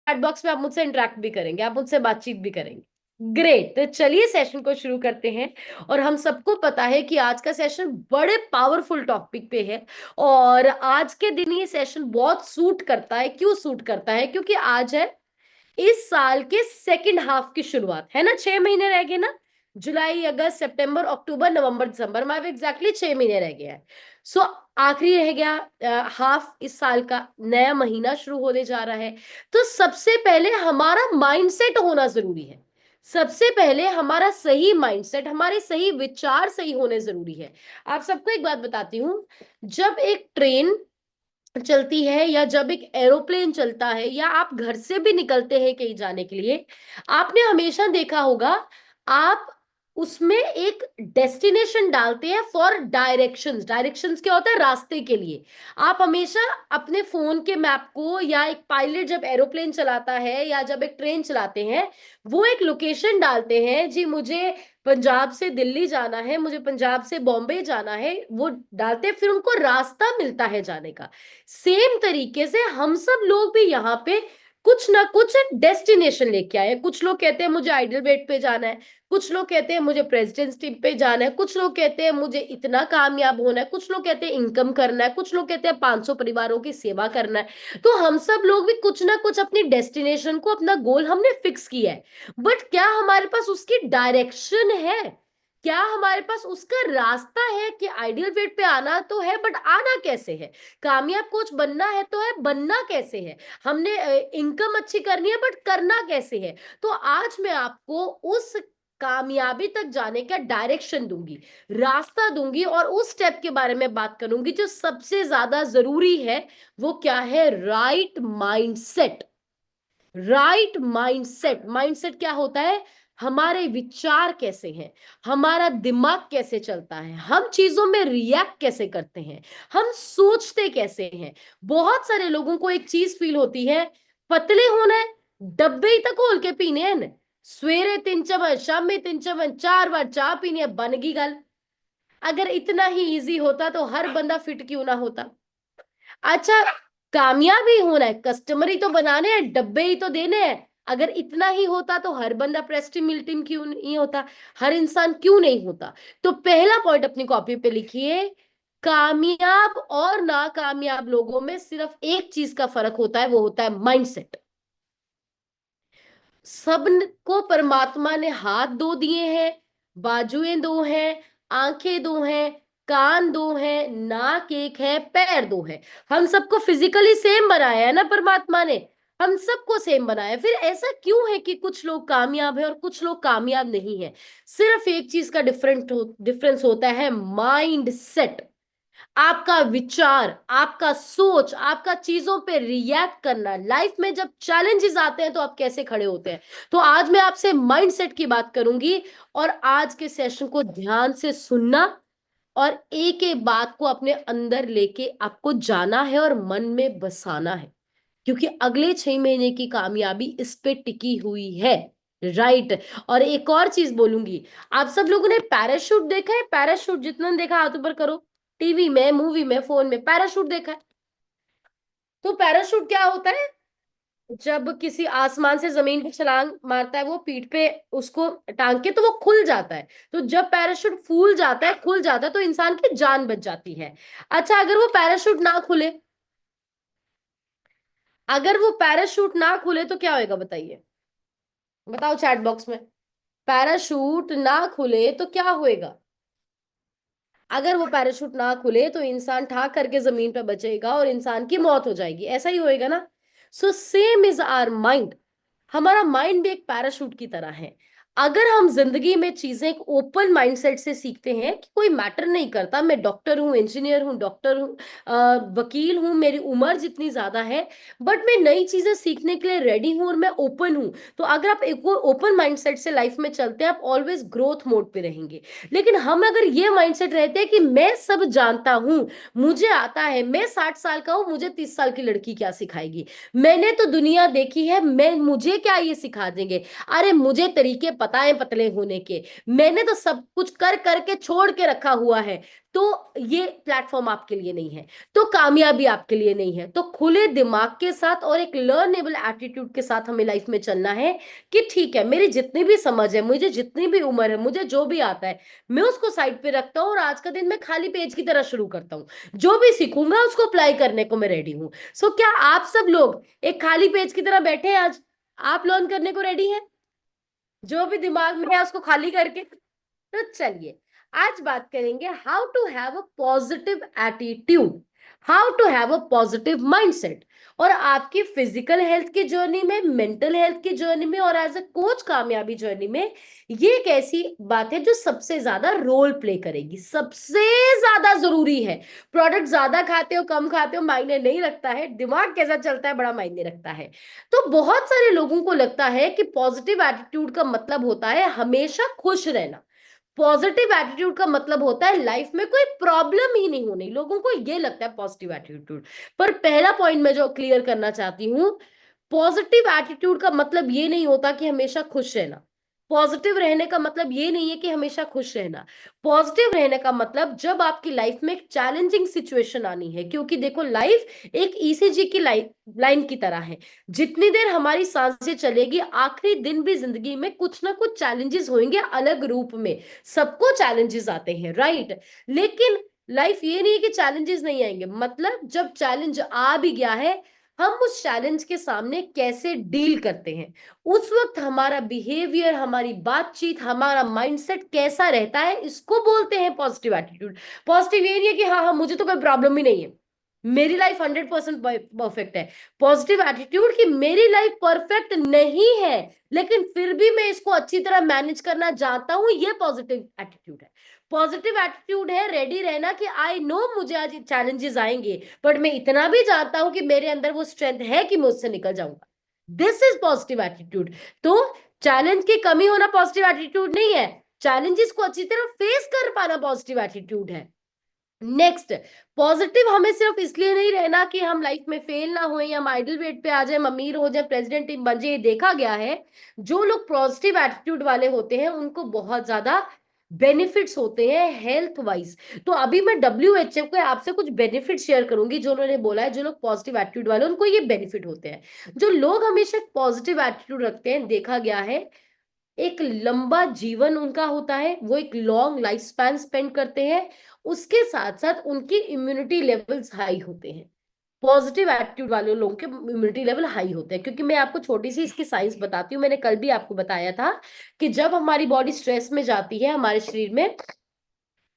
Chat box में आप मुझसे इंटरेक्ट भी करेंगे, आप मुझसे बातचीत भी करेंगे। ग्रेट, तो चलिए सेशन को शुरू करते हैं। और हम सबको पता है कि आज का सेशन बड़े पावरफुल टॉपिक पे है। और आज के दिन ये सेशन बहुत सूट करता है। क्यों सूट करता है? क्योंकि आज है इस साल के सेकंड हाफ की शुरुआत, है ना। 6 महीने रह गए ना। जुलाई, अगस्त, सितंबर, अक्टूबर, नवंबर, दिसंबर में एग्जैक्टली 6 महीने रह गए हैं। सो आखिरी रह गया हाफ इस साल का। नया महीना शुरू होने जा रहा है। तो सबसे पहले हमारा माइंडसेट होना जरूरी है। सबसे पहले हमारा सही माइंडसेट, हमारे सही विचार सही होने जरूरी है। आप सबको एक बात बताती हूँ। जब एक ट्रेन चलती है या जब एक एरोप्लेन चलता है या आप घर से भी निकलते हैं कहीं जाने के लिए, आपने हमेशा देखा होगा, आप उसमें एक डेस्टिनेशन डालते हैं फॉर डायरेक्शंस। डायरेक्शंस क्या होता है? रास्ते के लिए। आप हमेशा अपने फोन के मैप को, या एक पायलट जब एरोप्लेन चलाता है या जब एक ट्रेन चलाते हैं, वो एक लोकेशन डालते हैं। जी मुझे पंजाब से दिल्ली जाना है, मुझे पंजाब से बॉम्बे जाना है, वो डालते हैं, फिर उनको रास्ता मिलता है जाने का। सेम तरीके से हम सब लोग भी यहाँ पे कुछ ना कुछ डेस्टिनेशन लेके आए हैं। कुछ लोग कहते हैं मुझे आइडल वेट पे जाना है, कुछ लोग कहते हैं मुझे प्रेसिडेंट्स टीम पे जाना है, कुछ लोग कहते हैं मुझे इतना कामयाब होना है, कुछ लोग कहते हैं इनकम करना है, कुछ लोग कहते हैं 500 परिवारों की सेवा करना है। तो हम सब लोग भी कुछ ना कुछ अपनी डेस्टिनेशन को, अपना गोल हमने फिक्स किया है। बट क्या हमारे पास उसकी डायरेक्शन है? क्या हमारे पास उसका रास्ता है कि आइडियल वेट पे आना तो है, बट आना कैसे है? कामयाब कोच बनना है तो है, बनना कैसे है? हमने इनकम अच्छी करनी है, बट करना कैसे है? तो आज मैं आपको उस कामयाबी तक जाने का डायरेक्शन दूंगी, रास्ता दूंगी, और उस स्टेप के बारे में बात करूंगी जो सबसे ज्यादा जरूरी है। वो क्या है? Right mindset. Right mindset. Mindset क्या होता है? हमारे विचार कैसे हैं, हमारा दिमाग कैसे चलता है, हम चीजों में रिएक्ट कैसे करते हैं, हम सोचते कैसे हैं। बहुत सारे लोगों को एक चीज फील होती है, पतले होना है, डब्बे ही तक खोल के पीने हैं न। सवेरे 3 चम्मच, शाम में 3 चम्मच, 4 बार चाह पीनी है, बन गई गल। अगर इतना ही इजी होता तो हर बंदा फिट क्यों ना होता। अच्छा, कामयाबी होना है, कस्टमर ही तो बनाने हैं, डब्बे ही तो देने हैं। अगर इतना ही होता तो हर बंदा प्रेस्टी मिल्टन क्यों नहीं होता, हर इंसान क्यों नहीं होता। तो पहला पॉइंट अपनी कॉपी पे लिखिए। कामयाब और नाकामयाब लोगों में सिर्फ एक चीज का फर्क होता है, वो होता है माइंडसेट। सबको परमात्मा ने हाथ दो दिए हैं, बाजुएं दो हैं, आंखें दो हैं, कान दो हैं, नाक एक है, पैर दो है। हम सबको फिजिकली सेम बनाया है ना परमात्मा ने। हम सबको सेम बनाया है। फिर ऐसा क्यों है कि कुछ लोग कामयाब है और कुछ लोग कामयाब नहीं है? सिर्फ एक चीज का डिफरेंस होता है, माइंड सेट। आपका विचार, आपका सोच, आपका चीजों पे रिएक्ट करना। लाइफ में जब चैलेंजेस आते हैं तो आप कैसे खड़े होते हैं। तो आज मैं आपसे माइंडसेट की बात करूंगी। और आज के सेशन को ध्यान से सुनना, और एक एक बात को अपने अंदर लेके आपको जाना है और मन में बसाना है। क्योंकि अगले 6 महीने की कामयाबी इस पे टिकी हुई है। राइट। और एक और चीज बोलूंगी, आप सब लोगों ने पैराशूट देखा है? पैराशूट जितना देखा हाथ ऊपर करो। टीवी में, मूवी में, फोन में पैराशूट देखा है? तो पैराशूट क्या होता है? जब किसी आसमान से जमीन पे छलांग मारता है, वो पीठ पे उसको टांग के, तो वो खुल जाता है। तो जब पैराशूट फूल जाता है, खुल जाता है, तो इंसान की जान बच जाती है। अच्छा, अगर वो पैराशूट ना खुले, अगर वो पैराशूट ना खुले तो क्या होएगा बताइए? बताओ चैट बॉक्स में। पैराशूट ना खुले तो क्या होएगा? अगर वो पैराशूट ना खुले तो इंसान ठाक करके जमीन पर बचेगा और इंसान की मौत हो जाएगी। ऐसा ही होएगा ना। So same is our mind. हमारा माइंड भी एक पैराशूट की तरह है। अगर हम जिंदगी में चीजें एक ओपन माइंडसेट से सीखते हैं कि कोई मैटर नहीं करता, मैं डॉक्टर हूँ, इंजीनियर हूँ, डॉक्टर हूँ, वकील हूँ, मेरी उम्र जितनी ज्यादा है, बट मैं नई चीजें सीखने के लिए रेडी हूँ और मैं ओपन हूँ। तो अगर आप एक ओपन माइंडसेट से लाइफ में चलते हैं, आप ऑलवेज ग्रोथ मोड पे रहेंगे। लेकिन हम अगर ये माइंडसेट रहते हैं कि मैं सब जानता हूं, मुझे आता है, मैं 60 साल का हूं, मुझे 30 साल की लड़की क्या सिखाएगी, मैंने तो दुनिया देखी है, मैं मुझे क्या ये सिखा देंगे, अरे मुझे तरीके पता है पतले होने के, मैंने तो सब कुछ कर करके छोड़ के रखा हुआ है, तो ये प्लेटफॉर्म आपके लिए नहीं है, तो कामयाबी आपके लिए नहीं है। तो खुले दिमाग के साथ और एक लर्नेबल एटीट्यूड के साथ हमें लाइफ में चलना है कि ठीक है, मेरी जितनी भी समझ है, मुझे जितनी भी उम्र है, मुझे जो भी आता है, मैं उसको साइड पे रखता हूँ और आज का दिन मैं खाली पेज की तरह शुरू करता हूँ। जो भी सीखूंगा उसको अप्लाई करने को मैं रेडी हूँ। सो क्या आप सब लोग एक खाली पेज की तरह बैठे हैं आज? आप लर्न करने को रेडी हैं, जो भी दिमाग में है उसको खाली करके? तो चलिए आज बात करेंगे how to have a positive attitude, how to have a positive mindset. और आपकी फिजिकल हेल्थ की जर्नी में, मेंटल हेल्थ की जर्नी में और एज अ कोच कामयाबी जर्नी में ये एक ऐसी बात है जो सबसे ज्यादा रोल प्ले करेगी, सबसे ज्यादा जरूरी है। प्रोडक्ट ज्यादा खाते हो कम खाते हो मायने नहीं रखता है, दिमाग कैसा चलता है बड़ा मायने रखता है। तो बहुत सारे लोगों को लगता है कि पॉजिटिव एटीट्यूड का मतलब होता है हमेशा खुश रहना, पॉजिटिव एटीट्यूड का मतलब होता है लाइफ में कोई प्रॉब्लम ही नहीं होनी, लोगों को ये लगता है पॉजिटिव एटीट्यूड। पर पहला पॉइंट मैं जो क्लियर करना चाहती हूं, पॉजिटिव एटीट्यूड का मतलब ये नहीं होता कि हमेशा खुश रहना। पॉजिटिव रहने का मतलब ये नहीं है कि हमेशा खुश रहना। पॉजिटिव रहने का मतलब जब आपकी लाइफ में एक चैलेंजिंग सिचुएशन आनी है, क्योंकि देखो लाइफ एक ईसीजी की लाइन की तरह है। जितनी देर हमारी सांसें चलेगी आखिरी दिन भी जिंदगी में कुछ ना कुछ चैलेंजेस होंगे अलग रूप में, सबको चैलेंजेस आते हैं, राइट? लेकिन लाइफ ये नहीं है कि चैलेंजेस नहीं आएंगे, मतलब जब चैलेंज आ भी गया है, हम उस चैलेंज के सामने कैसे डील करते हैं, उस वक्त हमारा बिहेवियर, हमारी बातचीत, हमारा माइंडसेट कैसा रहता है, इसको बोलते हैं पॉजिटिव एटीट्यूड। पॉजिटिव ये नहीं है कि हाँ हाँ मुझे तो कोई प्रॉब्लम ही नहीं है, मेरी लाइफ 100% परफेक्ट है। पॉजिटिव एटीट्यूड कि मेरी लाइफ परफेक्ट नहीं है लेकिन फिर भी मैं इसको अच्छी तरह मैनेज करना जानता हूं, ये पॉजिटिव एटीट्यूड है। पॉजिटिव एटीट्यूड है रेडी रहना कि आई नो मुझे आज चैलेंजेस आएंगे, बट मैं इतना भी जानता हूं कि मेरे अंदर वो स्ट्रेंथ है कि मैं उससे निकल जाऊंगा। This is positive attitude. तो चैलेंज की कमी होना पॉजिटिव एटीट्यूड नहीं है, चैलेंजेस को अच्छी तरह फेस कर पाना पॉजिटिव एटीट्यूड है। नेक्स्ट, पॉजिटिव हमें सिर्फ इसलिए नहीं रहना कि हम लाइफ में फेल ना हो या हम आइडल वेट पे आ जाए, अमीर हो जाए, प्रेसिडेंट टीम बन जाए। देखा गया है जो लोग पॉजिटिव एटीट्यूड वाले होते हैं उनको बहुत ज्यादा बेनिफिट्स होते हैं हेल्थ वाइज। तो अभी मैं WHO के आपसे कुछ बेनिफिट शेयर करूंगी जो उन्होंने बोला है, जो लोग पॉजिटिव एटीट्यूड वाले उनको ये बेनिफिट होते हैं। जो लोग हमेशा पॉजिटिव एटीट्यूड रखते हैं, देखा गया है एक लंबा जीवन उनका होता है, वो एक लॉन्ग लाइफ स्पैन स्पेंड करते हैं, उसके साथ साथ उनकी इम्यूनिटी लेवल्स हाई होते हैं। पॉजिटिव एटीट्यूड वाले लोगों के इम्यूनिटी लेवल हाई होते हैं, क्योंकि मैं आपको छोटी सी इसकी साइंस बताती हूँ। मैंने कल भी आपको बताया था कि जब हमारी बॉडी स्ट्रेस में जाती है, हमारे शरीर में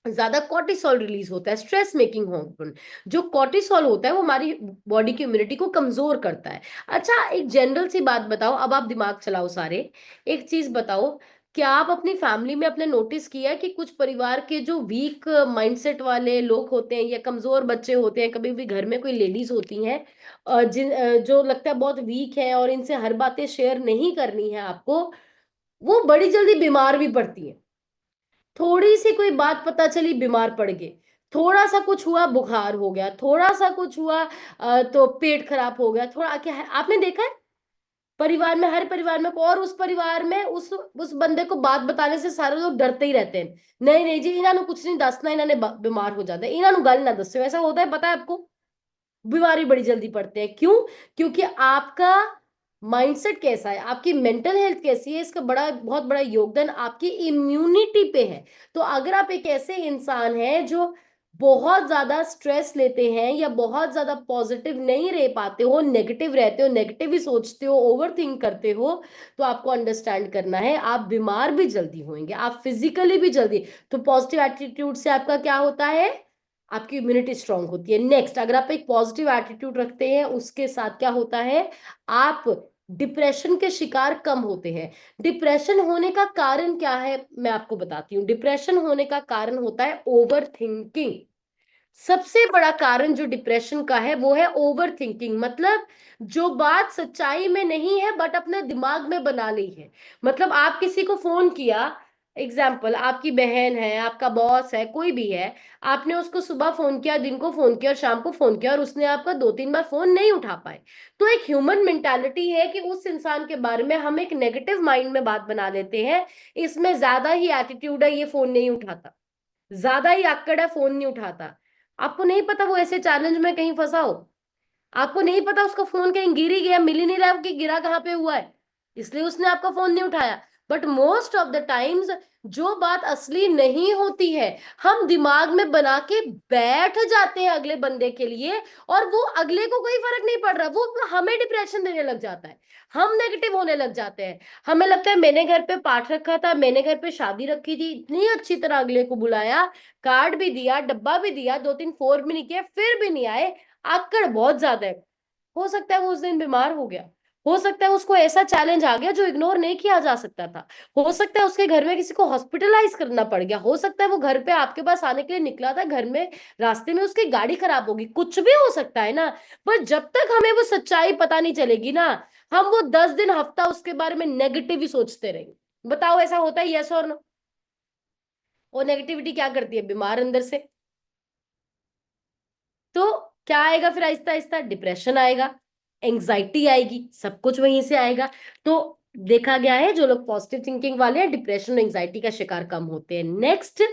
ज्यादा कॉर्टिसोल रिलीज होता है, स्ट्रेस मेकिंग हार्मोन। जो कॉर्टिसोल होता है वो हमारी बॉडी की इम्यूनिटी को कमजोर करता है। अच्छा एक जनरल सी बात बताओ, अब आप दिमाग चलाओ सारे, एक चीज बताओ, क्या आप अपनी फैमिली में अपने नोटिस किया है कि कुछ परिवार के जो वीक माइंडसेट वाले लोग होते हैं या कमजोर बच्चे होते हैं, कभी भी घर में कोई लेडीज होती हैं जो लगता है बहुत वीक है और इनसे हर बातें शेयर नहीं करनी है आपको, वो बड़ी जल्दी बीमार भी पड़ती हैं। थोड़ी सी कोई बात पता चली बीमार पड़ गए, थोड़ा सा कुछ हुआ बुखार हो गया, थोड़ा सा कुछ हुआ तो पेट खराब हो गया, थोड़ा क्या है आपने देखा है परिवार में, हर परिवार में। और उस परिवार में उस बंदे को बात बताने से सारे लोग डरते ही रहते हैं, नहीं नहीं जी इन्होंने कुछ नहीं दसना, इन्होंने बीमार हो जाता है, इन्होंने गल ना दस्यो, ऐसा होता है पता है आपको। बीमारी बड़ी जल्दी पड़ते हैं, क्यों? क्योंकि आपका माइंडसेट कैसा है, आपकी मेंटल हेल्थ कैसी है, इसका बहुत बड़ा योगदान आपकी इम्यूनिटी पे है। तो अगर आप एक ऐसे इंसान हैं जो बहुत ज्यादा स्ट्रेस लेते हैं या बहुत ज्यादा पॉजिटिव नहीं रह पाते हो, नेगेटिव रहते हो, नेगेटिव ही सोचते हो, ओवर थिंक करते हो, तो आपको अंडरस्टैंड करना है आप बीमार भी जल्दी होंगे, आप फिजिकली भी जल्दी। तो पॉजिटिव एटीट्यूड से आपका क्या होता है, आपकी इम्यूनिटी स्ट्रांग होती है। नेक्स्ट, अगर आप एक पॉजिटिव एटीट्यूड रखते हैं उसके साथ क्या होता है, आप डिप्रेशन के शिकार कम होते हैं। डिप्रेशन होने का कारण क्या है मैं आपको बताती हूँ। डिप्रेशन होने का कारण होता है ओवर थिंकिंग। सबसे बड़ा कारण जो डिप्रेशन का है वो है ओवर थिंकिंग, मतलब जो बात सच्चाई में नहीं है बट अपने दिमाग में बना ली है। मतलब आप किसी को फोन किया, एग्जाम्पल, आपकी बहन है, आपका बॉस है, कोई भी है, आपने उसको सुबह फोन किया, दिन को फोन किया और शाम को फोन किया और उसने आपका 2-3 बार फोन नहीं उठा पाए, तो एक ह्यूमन मेंटालिटी है कि उस इंसान के बारे में हम एक नेगेटिव माइंड में बात बना लेते हैं। इसमें ज्यादा ही एटीट्यूड है, ये फोन नहीं उठाता, ज्यादा ही आक्कड़ है, फोन नहीं उठाता। आपको नहीं पता वो ऐसे चैलेंज में कहीं फंसा हो, आपको नहीं पता उसका फोन कहीं गिर ही गया, मिल ही नहीं रहा कि गिरा कहाँ पे हुआ है, इसलिए उसने आपका फोन नहीं उठाया। But most of the times जो बात असली नहीं होती है, हम दिमाग में बना के बैठ जाते हैं अगले बंदे के लिए, और वो अगले को कोई फर्क नहीं पड़ रहा, वो हमें डिप्रेशन देने लग जाता है, हम नेगेटिव होने लग जाते हैं। हमें लगता है मैंने घर पे पाठ रखा था, मैंने घर पे शादी रखी थी, इतनी अच्छी तरह अगले को बुलाया, कार्ड भी दिया, डब्बा भी दिया, 2-3 फोर भी नहीं किया, फिर भी नहीं आए, आकड़ बहुत ज्यादा है। हो सकता है वो उस दिन बीमार हो गया, हो सकता है उसको ऐसा चैलेंज आ गया जो इग्नोर नहीं किया जा सकता था, हो सकता है उसके घर में किसी को हॉस्पिटलाइज करना पड़ गया, हो सकता है वो घर पे आपके पास आने के लिए निकला था, घर में रास्ते में उसकी गाड़ी खराब होगी, कुछ भी हो सकता है ना। पर जब तक हमें वो सच्चाई पता नहीं चलेगी ना, हम वो 10 दिन हफ्ता उसके बारे में नेगेटिव ही सोचते रहेंगे। बताओ ऐसा होता है, यस और नो? वो नेगेटिविटी क्या करती है? बीमार अंदर से। तो क्या आएगा फिर? आहिस्ता आहिस्ता डिप्रेशन आएगा, एंग्जाइटी आएगी, सब कुछ वहीं से आएगा। तो देखा गया है जो लोग पॉजिटिव थिंकिंग वाले हैं, डिप्रेशन और एंग्जाइटी का शिकार कम होते हैं। नेक्स्ट,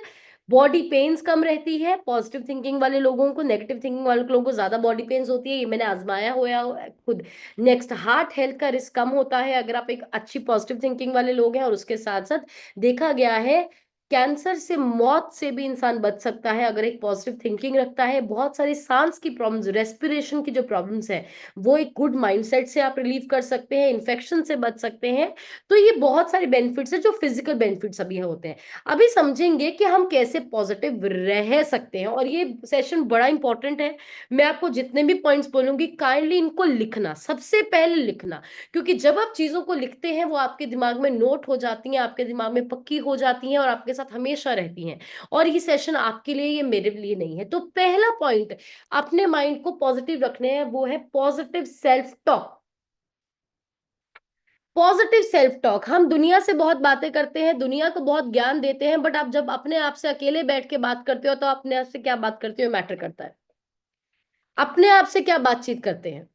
बॉडी पेन्स कम रहती है पॉजिटिव थिंकिंग वाले लोगों को, नेगेटिव थिंकिंग वाले लोगों को ज्यादा बॉडी पेन्स होती है, ये मैंने आजमाया हुआ है खुद। नेक्स्ट, हार्ट हेल्थ का रिस्क कम होता है अगर आप एक अच्छी पॉजिटिव थिंकिंग वाले लोग हैं, और उसके साथ साथ देखा गया है कैंसर से, मौत से भी इंसान बच सकता है अगर एक पॉजिटिव थिंकिंग रखता है। बहुत सारी सांस की प्रॉब्लम्स, रेस्पिरेशन की जो प्रॉब्लम्स है, वो एक गुड माइंडसेट से आप रिलीव कर सकते हैं, इन्फेक्शन से बच सकते हैं। तो ये बहुत सारे बेनिफिट्स है जो फिजिकल बेनिफिट्स अभी होते हैं। अभी समझेंगे कि हम कैसे पॉजिटिव रह सकते हैं, और ये सेशन बड़ा इंपॉर्टेंट है। मैं आपको जितने भी पॉइंट्स बोलूंगी, काइंडली इनको लिखना, सबसे पहले लिखना, क्योंकि जब आप चीजों को लिखते हैं वो आपके दिमाग में नोट हो जाती हैं, आपके दिमाग में पक्की हो जाती हैं और आपके साथ हमेशा रहती हैं। और ये सेशन आपके लिए, ये मेरे लिए नहीं है। तो पहला पॉइंट अपने माइंड को पॉजिटिव रखने हैं, वो है positive self talk. Positive self talk, हम दुनिया से बहुत बातें करते हैं, दुनिया को बहुत ज्ञान देते हैं, बट आप जब अपने आप से अकेले बैठ के बात करते हो तो अपने आप से क्या बात करते हो मैटर करता है, अपने आप से क्या बातचीत करते हैं।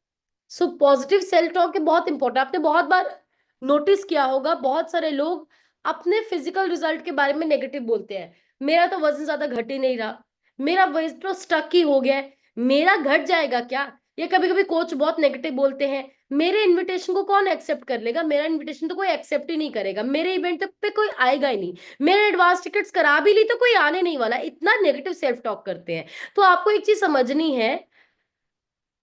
सो पॉजिटिव सेल्फ टॉक है बहुत इंपॉर्टेंट। आपने बहुत बार नोटिस किया होगा, बहुत सारे लोग अपने फिजिकल रिजल्ट के बारे में नेगेटिव बोलते हैं। मेरा तो वजन ज्यादा घट ही नहीं रहा, मेरा वेट तो स्टक ही हो गया है, मेरा घट जाएगा क्या? ये कभी कभी कोच बहुत नेगेटिव बोलते हैं, मेरे इनविटेशन को कौन एक्सेप्ट कर लेगा, मेरा इनविटेशन तो कोई एक्सेप्ट ही नहीं करेगा, मेरे इवेंट पे कोई आएगा ही नहीं, मैंने एडवांस टिकट्स करा भी ली तो कोई आने नहीं वाला, इतना नेगेटिव सेल्फ टॉक करते हैं। तो आपको एक चीज समझनी है,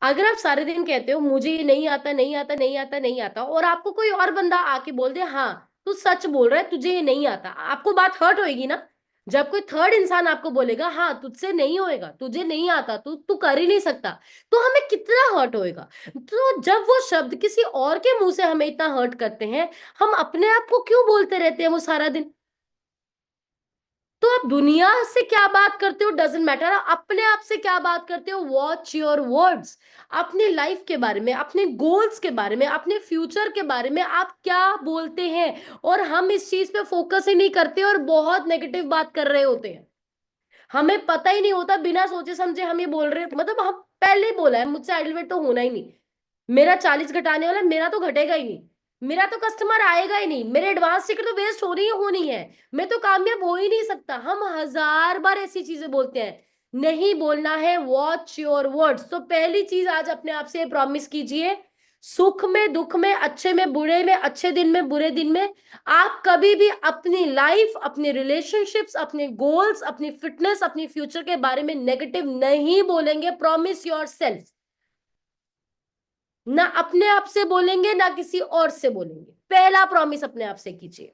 अगर आप सारे दिन कहते हो मुझे ये नहीं आता, नहीं आता, नहीं आता, नहीं आता, और आपको कोई और बंदा आके बोल दे हाँ तू सच बोल रहा है, तुझे ये नहीं आता, आपको बात हर्ट होएगी ना। जब कोई थर्ड इंसान आपको बोलेगा हाँ तुझसे नहीं होएगा, तुझे नहीं आता, तू तू कर ही नहीं सकता, तो हमें कितना हर्ट होएगा। तो जब वो शब्द किसी और के मुंह से हमें इतना हर्ट करते हैं, हम अपने आप को क्यों बोलते रहते हैं वो सारा दिन? तो आप दुनिया से क्या बात करते हो डजेंट मैटर, अपने आप से क्या बात करते हो, वॉच योर वर्ड्स। अपनी लाइफ के बारे में, अपने गोल्स के बारे में, अपने फ्यूचर के बारे में आप क्या बोलते हैं, और हम इस चीज पे फोकस ही नहीं करते और बहुत नेगेटिव बात कर रहे होते हैं। हमें पता ही नहीं होता, बिना सोचे समझे हम ये बोल रहे हैं, मतलब हम पहले ही बोला है मुझसे आइडल वेट तो होना ही नहीं, मेरा 40 घटाने वाला है, मेरा तो घटेगा ही नहीं, मेरा तो कस्टमर आएगा ही नहीं, मेरे एडवांस टिकट तो वेस्ट हो रही ही होनी है, मैं तो कामयाब हो ही नहीं सकता। हम हजार बार ऐसी चीजें बोलते हैं, नहीं बोलना है, वॉच योर वर्ड्स। तो पहली चीज आज अपने आप से प्रॉमिस कीजिए, सुख में, दुख में, अच्छे में, बुरे में, अच्छे दिन में, बुरे दिन में, आप कभी भी अपनी लाइफ, अपने रिलेशनशिप्स, अपने गोल्स, अपनी फिटनेस, अपनी फ्यूचर के बारे में नेगेटिव नहीं बोलेंगे। Promise your self. ना अपने आप से बोलेंगे ना किसी और से बोलेंगे, पहला प्रॉमिस अपने आप से कीजिए,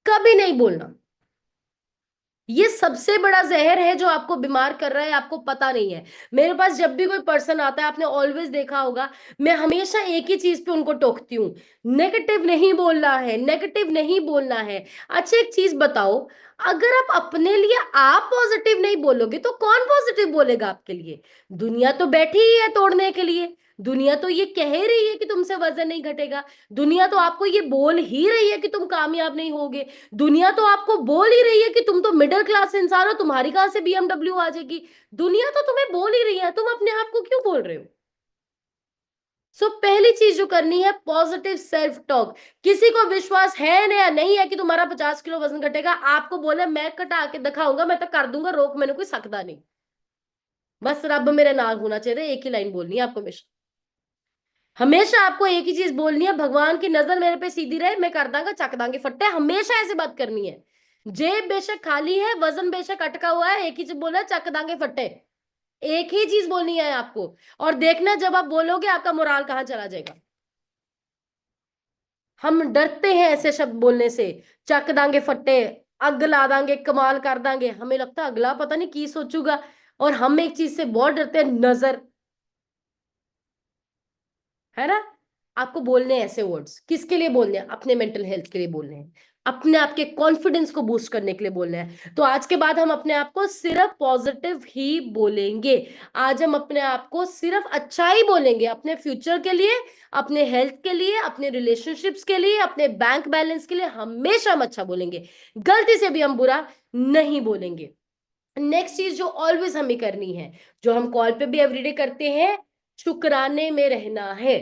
कभी नहीं बोलना। ये सबसे बड़ा जहर है जो आपको बीमार कर रहा है, आपको पता नहीं है। मेरे पास जब भी कोई पर्सन आता है, आपने ऑलवेज देखा होगा, मैं हमेशा एक ही चीज पे उनको टोकती हूँ, नेगेटिव नहीं बोलना है, नेगेटिव नहीं बोलना है। अच्छा एक चीज बताओ, अगर आप अपने लिए आप पॉजिटिव नहीं बोलोगे तो कौन पॉजिटिव बोलेगा आपके लिए? दुनिया तो बैठी ही है तोड़ने के लिए, दुनिया तो ये कह ही रही है कि तुमसे वजन नहीं घटेगा। दुनिया तो आपको ये बोल ही रही है कि तुम कामयाब नहीं होगे। दुनिया तो आपको बोल ही रही है कि तुम तो मिडिल क्लास इंसान हो, तुम्हारी कहां से बीएमडब्ल्यू आ जाएगी। दुनिया तो तुम्हें बोल ही रही है, तुम अपने आप को क्यों बोल रहे हो? पहली चीज जो करनी है, पॉजिटिव सेल्फ टॉक। किसी को विश्वास है या नहीं है कि तुम्हारा 50 किलो वजन घटेगा, आपको बोले मैं घटा के दिखाऊंगा, मैं तो कर दूंगा, रोक मैंने कोई सकता नहीं। बस रब मेरे नाल होना चाहिए, एक ही लाइन बोलनी है आपको हमेशा। हमेशा आपको एक ही चीज बोलनी है, भगवान की नजर मेरे पे सीधी रहे, मैं कर दांगा चक दांगे फट्टे, हमेशा ऐसी बात करनी है। जेब बेशक खाली है, वजन बेशक अटका हुआ है, एक ही चीज बोला है, चक दांगे फट्टे। एक ही चीज बोलनी है आपको। और देखना जब आप बोलोगे आपका मोराल कहां चला जाएगा। हम डरते हैं ऐसे शब्द बोलने से। चक दांगे फट्टे, अग ला दांगे, कमाल कर दांगे, हमें लगता है अगला पता नहीं की सोचूगा। और हम एक चीज से बहुत डरते हैं, नजर, है ना। आपको बोलने हैं ऐसे वर्ड्स, किसके लिए बोलने हैं? अपने मेंटल हेल्थ के लिए बोलने हैं, अपने आप के कॉन्फिडेंस को बूस्ट करने के लिए बोलने हैं। तो आज के बाद हम अपने आप को सिर्फ पॉजिटिव ही बोलेंगे। आज हम अपने आप को सिर्फ अच्छा ही बोलेंगे, अपने फ्यूचर के लिए, अपने हेल्थ के लिए, अपने रिलेशनशिप्स के लिए, अपने बैंक बैलेंस के लिए हमेशा हम अच्छा बोलेंगे। गलती से भी हम बुरा नहीं बोलेंगे। नेक्स्ट चीज जो ऑलवेज हमें करनी है, जो हम कॉल पे भी एवरीडे करते हैं, शुक्राने में रहना है।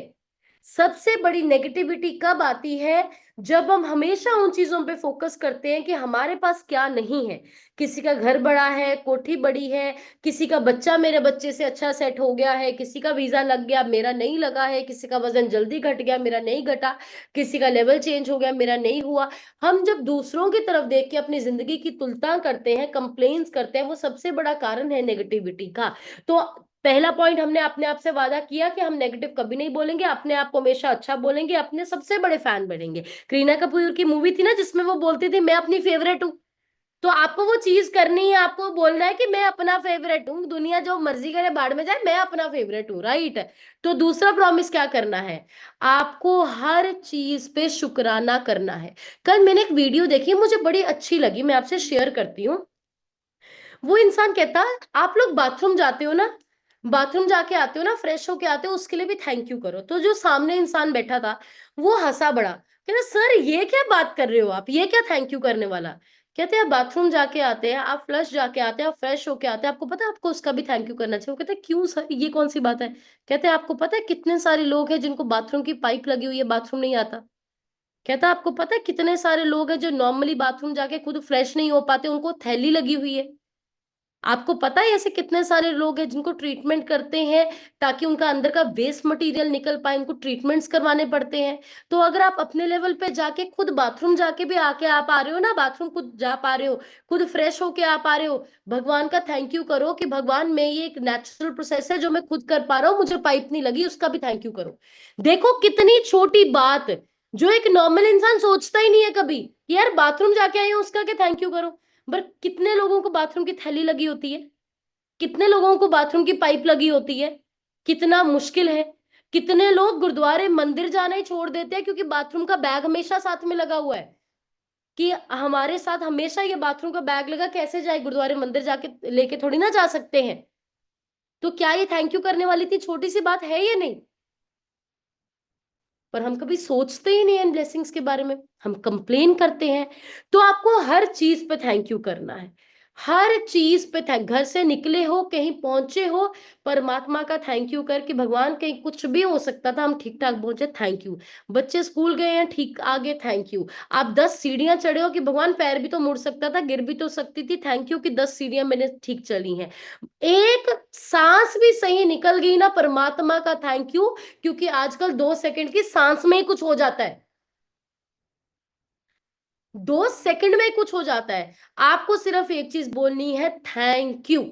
सबसे बड़ी नेगेटिविटी कब आती है? जब हम हमेशा उन चीजों पे फोकस करते हैं कि हमारे पास क्या नहीं है। किसी का घर बड़ा है, कोठी बड़ी है, किसी का बच्चा मेरे बच्चे से अच्छा सेट हो गया है, किसी का वीजा लग गया मेरा नहीं लगा है, किसी का वजन जल्दी घट गया मेरा नहीं घटा, किसी का लेवल चेंज हो गया मेरा नहीं हुआ। हम जब दूसरों की तरफ देख के अपनी जिंदगी की तुलना करते हैं, कंप्लेन्स करते हैं, वो सबसे बड़ा कारण है नेगेटिविटी का। तो पहला पॉइंट, हमने अपने आप से वादा किया कि हम नेगेटिव कभी नहीं बोलेंगे, अपने आप को हमेशा अच्छा बोलेंगे, अपने सबसे बड़े फैन बनेंगे। करीना कपूर की मूवी थी ना जिसमें वो बोलती थी मैं अपनी फेवरेट हूँ। तो आपको वो चीज करनी है, आपको बोलना है कि मैं अपना फेवरेट हूँ, दुनिया जो मर्जी करे बाढ़ में जाए, मैं अपना फेवरेट हूँ, राइट। तो दूसरा प्रॉमिस क्या करना है? आपको हर चीज पे शुक्राना करना है। कल मैंने एक वीडियो देखी, मुझे बड़ी अच्छी लगी, मैं आपसे शेयर करती हूँ। वो इंसान कहता, आप लोग बाथरूम जाते हो ना, बाथरूम जाके आते हो ना, फ्रेश होके आते हो, उसके लिए भी थैंक यू करो। तो जो सामने इंसान बैठा था वो हंसा बड़ा, कहता सर ये क्या बात कर रहे हो आप, ये क्या थैंक यू करने वाला। कहते हैं आप बाथरूम जाके आते हैं, आप फ्लश जाके आते हैं, आप फ्रेश होके आते हैं, आपको पता है आपको उसका भी थैंक यू करना चाहिए। वो कहते हैं क्यों सर, ये कौन सी बात है? कहते हैं आपको पता है कितने सारे लोग हैं जिनको बाथरूम की पाइप लगी हुई है, बाथरूम नहीं आता। कहता आपको पता है कितने सारे लोग हैं जो नॉर्मली बाथरूम जाके खुद फ्रेश नहीं हो पाते, उनको थैली लगी हुई है। आपको पता है ऐसे कितने सारे लोग हैं जिनको ट्रीटमेंट करते हैं ताकि उनका अंदर का वेस्ट मटेरियल निकल पाए, उनको ट्रीटमेंट्स करवाने पड़ते हैं। तो अगर आप अपने लेवल पे जाके खुद बाथरूम जाके भी आके आ पा रहे हो ना, बाथरूम खुद जा पा रहे हो, खुद फ्रेश होके आ पा रहे हो, भगवान का थैंक यू करो कि भगवान मैं ये एक नेचुरल प्रोसेस है जो मैं खुद कर पा रहा हूँ, मुझे पाइप नहीं लगी, उसका भी थैंक यू करो। देखो कितनी छोटी बात, जो एक नॉर्मल इंसान सोचता ही नहीं है कभी कि यार बाथरूम जाके आई हूँ उसका क्या थैंक यू करो। पर कितने लोगों को बाथरूम की थैली लगी होती है, कितने लोगों को बाथरूम की पाइप लगी होती है, कितना मुश्किल है। कितने लोग गुरुद्वारे मंदिर जाना ही छोड़ देते हैं क्योंकि बाथरूम का बैग हमेशा साथ में लगा हुआ है, कि हमारे साथ हमेशा ये बाथरूम का बैग लगा, कैसे जाए गुरुद्वारे मंदिर जाके लेके थोड़ी ना जा सकते हैं। तो क्या ये थैंक यू करने वाली इतनी छोटी सी बात है या नहीं? पर हम कभी सोचते ही नहीं है इन ब्लेसिंग्स के बारे में, हम कंप्लेन करते हैं। तो आपको हर चीज पे थैंक यू करना है, हर चीज पे थैंक, घर से निकले हो कहीं पहुंचे हो, परमात्मा का थैंक यू करके, भगवान कहीं कुछ भी हो सकता था, हम ठीक ठाक पहुंचे, थैंक यू। बच्चे स्कूल गए हैं ठीक आगे, थैंक यू। आप 10 सीढ़ियां चढ़े हो कि भगवान पैर भी तो मुड़ सकता था, गिर भी तो सकती थी, थैंक यू कि 10 सीढ़ियां मैंने ठीक चली हैं। एक सांस भी सही निकल गई ना, परमात्मा का थैंक यू। क्योंकि आजकल 2 सेकंड की सांस में ही कुछ हो जाता है, 2 सेकंड में कुछ हो जाता है। आपको सिर्फ एक चीज बोलनी है, थैंक यू।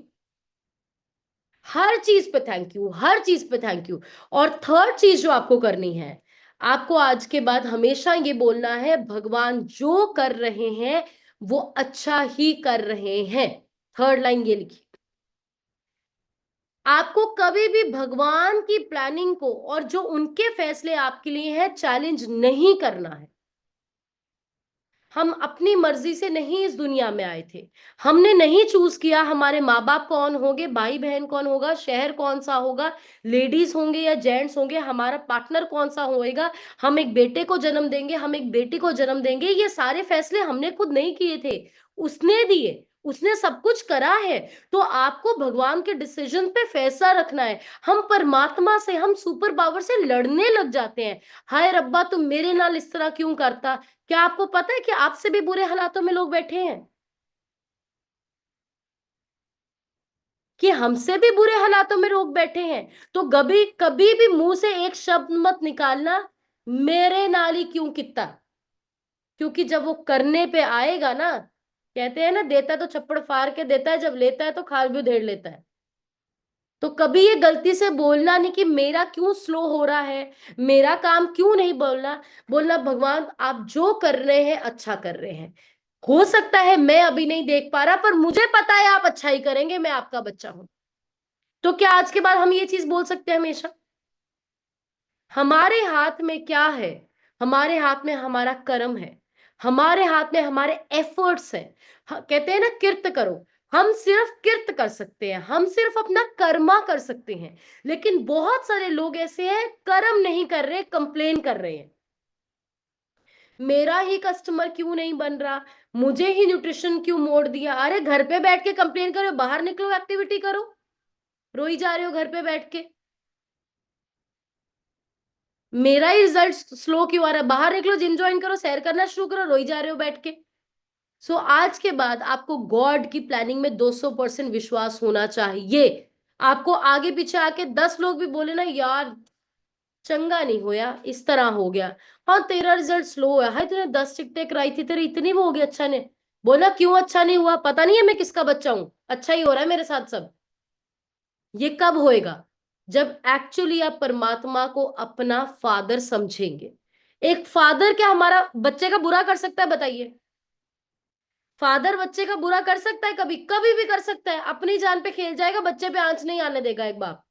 हर चीज पे थैंक यू, हर चीज पे थैंक यू। और थर्ड चीज जो आपको करनी है, आपको आज के बाद हमेशा ये बोलना है, भगवान जो कर रहे हैं वो अच्छा ही कर रहे हैं। थर्ड लाइन ये लिखी, आपको कभी भी भगवान की प्लानिंग को और जो उनके फैसले आपके लिए हैं चैलेंज नहीं करना है। हम अपनी मर्जी से नहीं इस दुनिया में आए थे। हमने नहीं चूज किया हमारे माँ बाप कौन होंगे, भाई बहन कौन होगा, शहर कौन सा होगा, लेडीज होंगे या जेंट्स होंगे, हमारा पार्टनर कौन सा होएगा, हम एक बेटे को जन्म देंगे, हम एक बेटी को जन्म देंगे, ये सारे फैसले हमने खुद नहीं किए थे, उसने दिए, उसने सब कुछ करा है। तो आपको भगवान के डिसीजन पे फैसला रखना है। हम परमात्मा से, हम सुपर पावर से लड़ने लग जाते हैं, हाय रब्बा तुम मेरे नाल इस तरह क्यों करता। क्या आपको पता है कि आपसे भी बुरे हालातों में लोग बैठे हैं, कि हमसे भी बुरे हालातों में लोग बैठे हैं। तो कभी कभी भी मुंह से एक शब्द मत निकालना, मेरे नाल ही क्यों कितना, क्योंकि जब वो करने पे आएगा ना, कहते हैं ना, देता है तो छप्पड़ फाड़ के देता है, जब लेता है तो खाल भी उधेड़ लेता है। तो कभी ये गलती से बोलना नहीं कि मेरा क्यों स्लो हो रहा है, मेरा काम क्यों नहीं, बोलना, बोलना भगवान आप जो कर रहे हैं अच्छा कर रहे हैं। हो सकता है मैं अभी नहीं देख पा रहा, पर मुझे पता है आप अच्छा ही करेंगे, मैं आपका बच्चा हूं। तो क्या आज के बाद हम ये चीज बोल सकते हैं हमेशा? हमारे हाथ में क्या है? हमारे हाथ में हमारा कर्म है, हमारे हाथ में हमारे एफर्ट्स हैं। कहते हैं ना, किर्त करो। हम सिर्फ किर्त कर सकते हैं, हम सिर्फ अपना कर्मा कर सकते हैं। लेकिन बहुत सारे लोग ऐसे हैं, कर्म नहीं कर रहे, कंप्लेन कर रहे हैं, मेरा ही कस्टमर क्यों नहीं बन रहा, मुझे ही न्यूट्रिशन क्यों मोड़ दिया। अरे घर पे बैठ के कंप्लेन करो, बाहर निकलो, एक्टिविटी करो, रोई जा रहे हो घर पे बैठ के, मेरा ही रिजल्ट स्लो क्यों आ रहा है, बाहर निकलो, जिम ज्वाइन करो, सैर करना शुरू करो, रोई जा रहे हो बैठ के। सो आज के बाद आपको गॉड की प्लानिंग में 200% विश्वास होना चाहिए। आपको आगे पीछे आके 10 लोग भी बोले ना, यार चंगा नहीं होया, इस तरह हो गया, हाँ तेरा रिजल्ट स्लो हुआ है, तूने 10 टिकटें कराई थी, तेरी इतनी वो हो गई, अच्छा ने बोला क्यों अच्छा नहीं हुआ, पता नहीं है मैं किसका बच्चा हूं, अच्छा ही हो रहा है मेरे साथ सब। ये कब होएगा? जब एक्चुअली आप परमात्मा को अपना फादर समझेंगे। एक फादर क्या हमारा बच्चे का बुरा कर सकता है, बताइए? फादर बच्चे का बुरा कर सकता है? कभी कभी भी कर सकता है, अपनी जान पे खेल जाएगा, बच्चे पे आंच नहीं आने देगा एक बाप।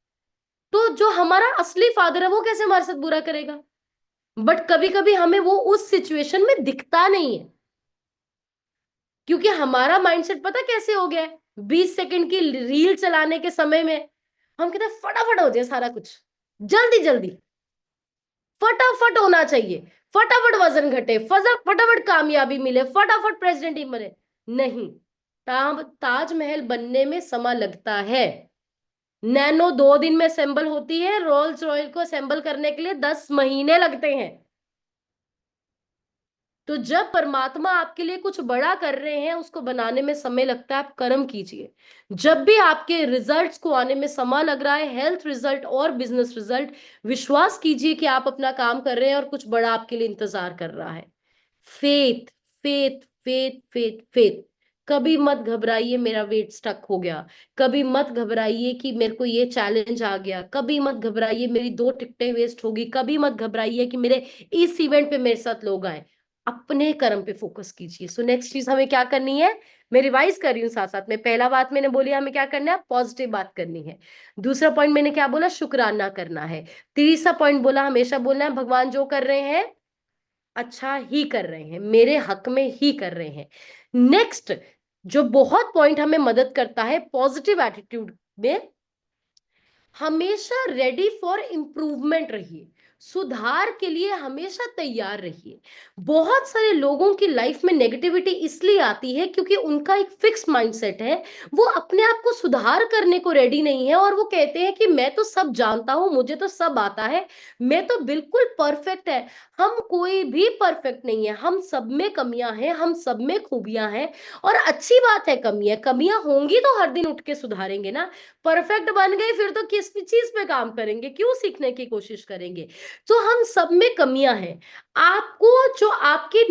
तो जो हमारा असली फादर है वो कैसे हमारे साथ बुरा करेगा? बट कभी कभी हमें वो उस सिचुएशन में दिखता नहीं है, क्योंकि हमारा माइंडसेट पता कैसे हो गया है, 20 सेकंड की रील चलाने के समय में हम कहते हैं फटाफट हो जाए सारा कुछ, जल्दी जल्दी, फटाफट होना चाहिए, फटाफट वजन घटे, फटाफट कामयाबी मिले, फटाफट प्रेसिडेंट ही मरे। नहीं, ताजमहल बनने में समय लगता है। नैनो 2 दिन में असेंबल होती है, रोल्स रॉयल को असेंबल करने के लिए 10 महीने लगते हैं। तो जब परमात्मा आपके लिए कुछ बड़ा कर रहे हैं, उसको बनाने में समय लगता है, आप कर्म कीजिए। जब भी आपके रिजल्ट्स को आने में समय लग रहा है, हेल्थ रिजल्ट और बिजनेस रिजल्ट, विश्वास कीजिए कि आप अपना काम कर रहे हैं और कुछ बड़ा आपके लिए इंतजार कर रहा है। Faith, faith, faith, faith, faith. कभी मत घबराइए मेरा वेट स्टक हो गया, कभी मत घबराइए कि मेरे को ये चैलेंज आ गया, कभी मत घबराइए मेरी 2 टिकटें वेस्ट होगी, कभी मत घबराइए कि मेरे इस इवेंट पे मेरे साथ लोग आए। अपने कर्म पे फोकस कीजिए। सो नेक्स्ट चीज हमें क्या करनी है, मैं रिवाइज कर रही हूँ साथ साथ में। पहला बात मैंने बोली, हमें क्या करना है, पॉजिटिव बात करनी है। दूसरा पॉइंट मैंने क्या बोला, शुक्राना करना है। तीसरा पॉइंट बोला, हमेशा बोलना है भगवान जो कर रहे हैं अच्छा ही कर रहे हैं, मेरे हक में ही कर रहे हैं। नेक्स्ट, जो बहुत पॉइंट हमें मदद करता है पॉजिटिव एटीट्यूड में, हमेशा रेडी फॉर इंप्रूवमेंट रहिए, सुधार के लिए हमेशा तैयार रहिए। बहुत सारे लोगों की लाइफ में नेगेटिविटी इसलिए आती है क्योंकि उनका एक फिक्स माइंडसेट है, वो अपने आप को सुधार करने को रेडी नहीं है, और वो कहते हैं कि मैं तो सब जानता हूं, मुझे तो सब आता है, मैं तो बिल्कुल परफेक्ट है। हम कोई भी परफेक्ट नहीं है, हम सब में कमियां हैं, हम सब में खूबियां हैं। और अच्छी बात है, कमियां कमियां होंगी तो हर दिन उठ के सुधारेंगे ना। परफेक्ट बन गए फिर तो किस चीज पे काम करेंगे, क्यों सीखने की कोशिश करेंगे? तो हम सब में कमियां हैं। आपको जो आपके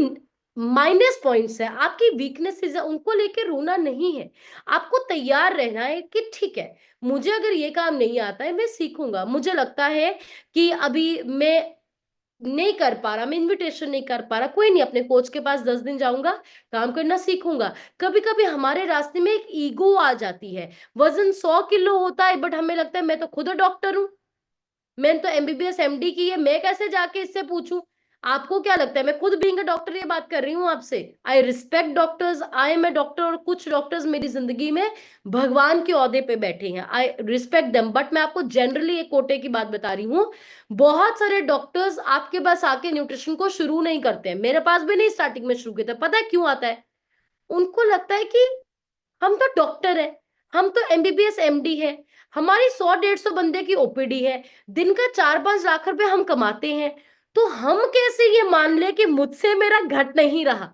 माइनस पॉइंट्स है, आपकी वीकनेसेस है, उनको लेके रोना नहीं है। आपको तैयार रहना है कि ठीक है, मुझे अगर ये काम नहीं आता है मैं सीखूंगा, मुझे लगता है कि अभी मैं नहीं कर पा रहा, मैं इनविटेशन नहीं कर पा रहा, कोई नहीं, अपने कोच के पास 10 दिन जाऊंगा, काम करना सीखूंगा। कभी कभी हमारे रास्ते में एक ईगो आ जाती है, वजन 100 किलो होता है बट हमें लगता है मैं तो खुद डॉक्टर हूं, मैंने तो एमबीबीएस एमडी की है, मैं कैसे जाके इससे पूछूं। आपको क्या लगता है? मैं खुद बीइंग अ डॉक्टर ये बात कर रही हूँ आपसे। I respect doctors, I am a doctor, और कुछ डॉक्टर्स मेरी जिंदगी में भगवान के ओहदे पे बैठे हैं, आई रिस्पेक्ट देम, बट मैं आपको जनरली एक कोटे की बात बता रही हूँ। बहुत सारे डॉक्टर्स आपके पास आके न्यूट्रिशन को शुरू नहीं करते हैं, मेरे पास भी नहीं स्टार्टिंग में शुरू किया था। पता है क्यों आता है? उनको लगता है कि हम तो डॉक्टर है, हम तो एमबीबीएस एमडी है, हमारी 100-150 बंदे की ओपीडी है, दिन का 4-5 लाख रुपए हम कमाते हैं, तो हम कैसे ये मान ले कि मुझसे मेरा घट नहीं रहा।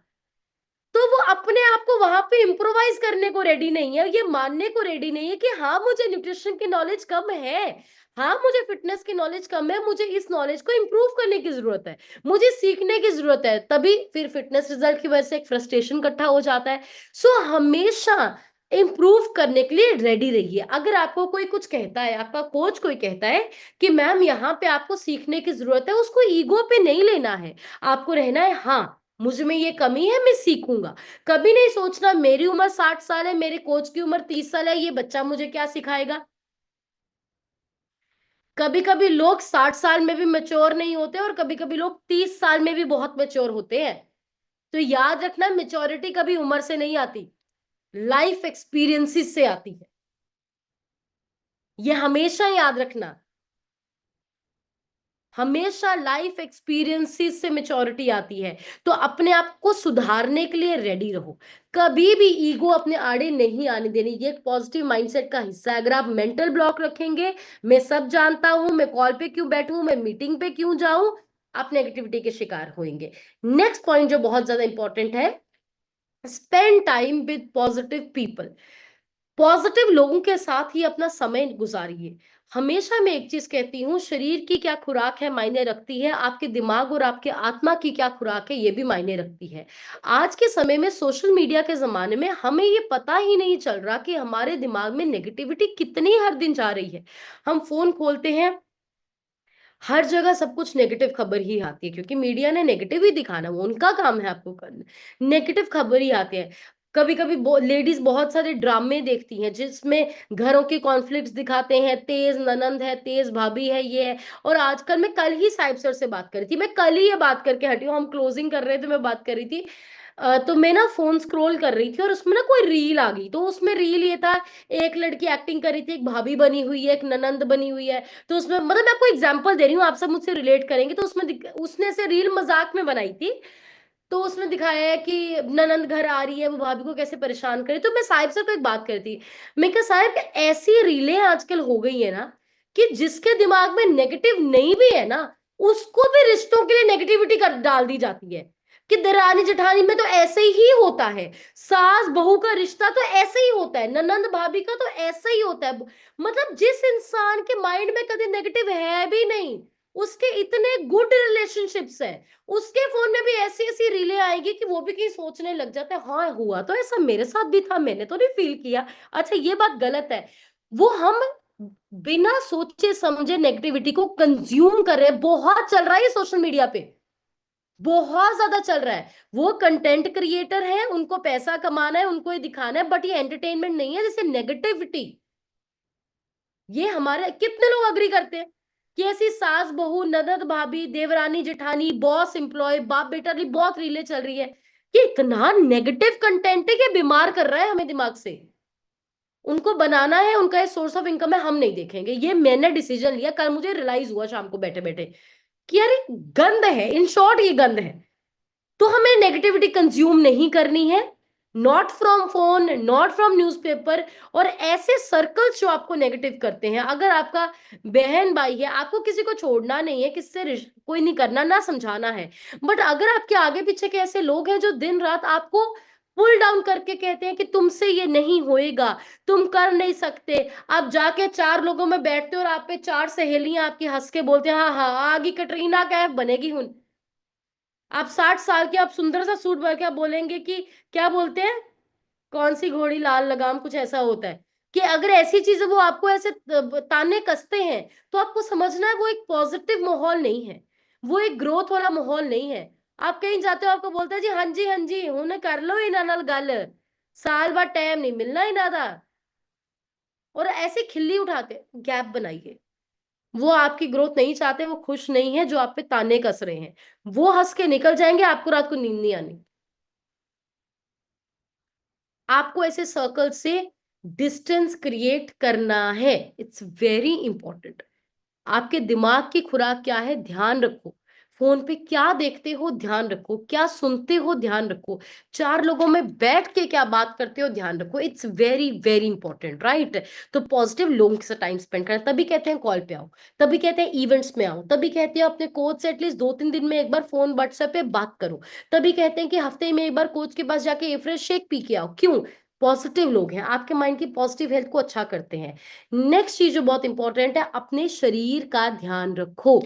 तो वो अपने आप को वहां पे इम्प्रोवाइज करने को रेडी नहीं है, ये मानने को रेडी नहीं है कि हाँ मुझे न्यूट्रिशन की नॉलेज कम है, हाँ मुझे फिटनेस की नॉलेज कम है, मुझे इस नॉलेज को इंप्रूव करने की जरूरत है, मुझे सीखने की जरूरत है। तभी फिर फिटनेस रिजल्ट की वजह से एक फ्रस्ट्रेशन इकट्ठा हो जाता है। सो हमेशा इंप्रूव करने के लिए रेडी रहिए। अगर आपको कोई कुछ कहता है, आपका कोच कोई कहता है कि मैम यहाँ पे आपको सीखने की जरूरत है, उसको ईगो पे नहीं लेना है। आपको रहना है हाँ मुझ में ये कमी है, मैं सीखूंगा। कभी नहीं सोचना मेरी उम्र 60 साल है, मेरे कोच की उम्र 30 साल है, ये बच्चा मुझे क्या सिखाएगा। कभी कभी लोग 60 साल में भी मेच्योर नहीं होते, और कभी कभी लोग 30 साल में भी बहुत मेच्योर होते हैं। तो याद रखना, मेच्योरिटी कभी उम्र से नहीं आती, लाइफ एक्सपीरियंसेस से आती है। ये हमेशा याद रखना, हमेशा लाइफ एक्सपीरियंसेस से मेच्योरिटी आती है। तो अपने आप को सुधारने के लिए रेडी रहो, कभी भी ईगो अपने आड़े नहीं आने देनी। ये एक पॉजिटिव माइंडसेट का हिस्सा है। अगर आप मेंटल ब्लॉक रखेंगे, मैं सब जानता हूं, मैं कॉल पे क्यों बैठूं, मैं मीटिंग पे क्यों जाऊं, आप नेगेटिविटी के शिकार होंगे। नेक्स्ट पॉइंट जो बहुत ज्यादा इंपॉर्टेंट है, spend time with positive people. Positive लोगों के साथ ही अपना समय गुजारिए। हमेशा मैं एक चीज कहती हूँ, शरीर की क्या खुराक है मायने रखती है, आपके दिमाग और आपके आत्मा की क्या खुराक है ये भी मायने रखती है। आज के समय में, सोशल मीडिया के जमाने में, हमें ये पता ही नहीं चल रहा कि हमारे दिमाग में नेगेटिविटी कितनी हर दिन जा रही है। हम फोन खोलते हैं, हर जगह सब कुछ नेगेटिव खबर ही आती है, क्योंकि मीडिया ने नेगेटिव ही दिखाना, वो उनका काम है आपको करना, नेगेटिव खबर ही आती है। कभी कभी लेडीज बहुत सारे ड्रामे देखती हैं जिसमें घरों के कॉन्फ्लिक्ट्स दिखाते हैं, तेज ननंद है, तेज भाभी है, ये है। और आजकल, मैं कल ही साहिब सर से बात करी थी, मैं कल ही ये बात करके हटी हूँ, हम क्लोजिंग कर रहे थे, मैं बात करी थी। तो मैं ना फोन स्क्रॉल कर रही थी और उसमें ना कोई रील आ गई, तो उसमें रील ये था, एक लड़की एक्टिंग कर रही थी, एक भाभी बनी हुई है, एक ननंद बनी हुई है। तो उसमें, मतलब मैं आपको एग्जांपल दे रही हूँ, आप सब मुझसे रिलेट करेंगे। तो उसमें उसने से रील मजाक में बनाई थी। तो उसमें दिखाया है कि ननंद घर आ रही है, वो भाभी को कैसे परेशान करे। तो मैं साहिब सर को एक बात करी थी, मैं कहा साहिब ऐसी रीलें आजकल हो गई है ना, कि जिसके दिमाग में नेगेटिव नहीं भी है ना, उसको भी रिश्तों के लिए नेगेटिविटी कर डाल दी जाती है। कि दरानी जेठानी में तो ऐसे ही होता है, सास बहू का रिश्ता तो ऐसे ही होता है, ननंद भाभी का तो ऐसे ही होता है। मतलब जिस इंसान के माइंड में कभी नेगेटिव है भी नहीं, उसके इतने गुड रिलेशनशिप्स है, उसके फोन में भी ऐसी ऐसी रीलें आएगी कि वो भी कहीं सोचने लग जाता है, हाँ हुआ तो ऐसा मेरे साथ भी था, मैंने तो नहीं फील किया, अच्छा ये बात गलत है। वो हम बिना सोचे समझे नेगेटिविटी को कंज्यूम कर रहे हैं। बहुत चल रहा है ये सोशल मीडिया पे, बहुत ज्यादा चल रहा है। वो कंटेंट क्रिएटर है, उनको पैसा कमाना है, उनको ये दिखाना है, बट ये एंटरटेनमेंट नहीं है। जैसे नेगेटिविटी, ये हमारे कितने लोग अग्री करते हैं कि ऐसी सास बहू, ननद भाभी, देवरानी जेठानी, बॉस एम्प्लॉय, बाप बेटा की बहुत रीलें चल रही है। ये इतना नेगेटिव कंटेंट है कि बीमार कर रहा है हमें दिमाग से। उनको बनाना है, उनका सोर्स ऑफ इनकम है, हम नहीं देखेंगे। ये मैंने डिसीजन लिया, कल मुझे रियलाइज हुआ शाम को बैठे बैठे कि यार ये गंद है, इन शॉर्ट ये गंद है। तो हमें नेगेटिविटी कंज्यूम नहीं करनी है, not from phone, not from newspaper. और ऐसे सर्कल्स जो आपको नेगेटिव करते हैं, अगर आपका बहन भाई है, आपको किसी को छोड़ना नहीं है, किससे कोई नहीं करना, ना समझाना है, बट अगर आपके आगे पीछे के ऐसे लोग हैं जो दिन रात आपको पुल डाउन करके कहते हैं कि तुमसे ये नहीं होएगा, तुम कर नहीं सकते, आप जाके 4 लोगों में बैठते हो और आप पे 4 सहेलियां आपकी हंस के बोलते हैं हाँ हाँ आगे कटरीना कैफ बनेगी हूं। आप 60 साल के, आप सुंदर सा सूट पहन के आप बोलेंगे कि क्या बोलते हैं, कौन सी घोड़ी लाल लगाम, कुछ ऐसा होता है। कि अगर ऐसी चीजें वो आपको ऐसे ताने कसते हैं, तो आपको समझना है वो एक पॉजिटिव माहौल नहीं है, वो एक ग्रोथ वाला माहौल नहीं है। आप कहीं जाते हो, आपको बोलता है जी हाँ जी हुने कर लो इन्हां नाल गल, साल बाद टाइम नहीं मिलना इन्हां दा, और ऐसे खिल्ली उठाते, गैप बनाइए। वो आपकी ग्रोथ नहीं चाहते, वो खुश नहीं है, जो आप पे ताने कस रहे हैं, वो हंस के निकल जाएंगे, आपको रात को नींद नहीं आनी। आपको ऐसे सर्कल से डिस्टेंस क्रिएट करना है। It's very important. आपके दिमाग की खुराक क्या है, ध्यान रखो। फोन पे क्या देखते हो, ध्यान रखो। क्या सुनते हो, ध्यान रखो। चार लोगों में बैठ के क्या बात करते हो, ध्यान रखो। It's very very important, right. तो पॉजिटिव लोगों के साथ टाइम स्पेंड करना, तभी कहते हैं कॉल पे आओ, तभी कहते हैं इवेंट्स में आओ, तभी कहते हैं अपने कोच से एटलीस्ट 2-3 दिन में एक बार फोन व्हाट्सएप पे बात करो, तभी कहते हैं कि हफ्ते में एक बार कोच के पास जाके एफ्रेश शेक पी के आओ। क्यों? पॉजिटिव लोग हैं, आपके माइंड की पॉजिटिव हेल्थ को अच्छा करते हैं। नेक्स्ट चीज जो बहुत इंपॉर्टेंट है, अपने शरीर का ध्यान रखो।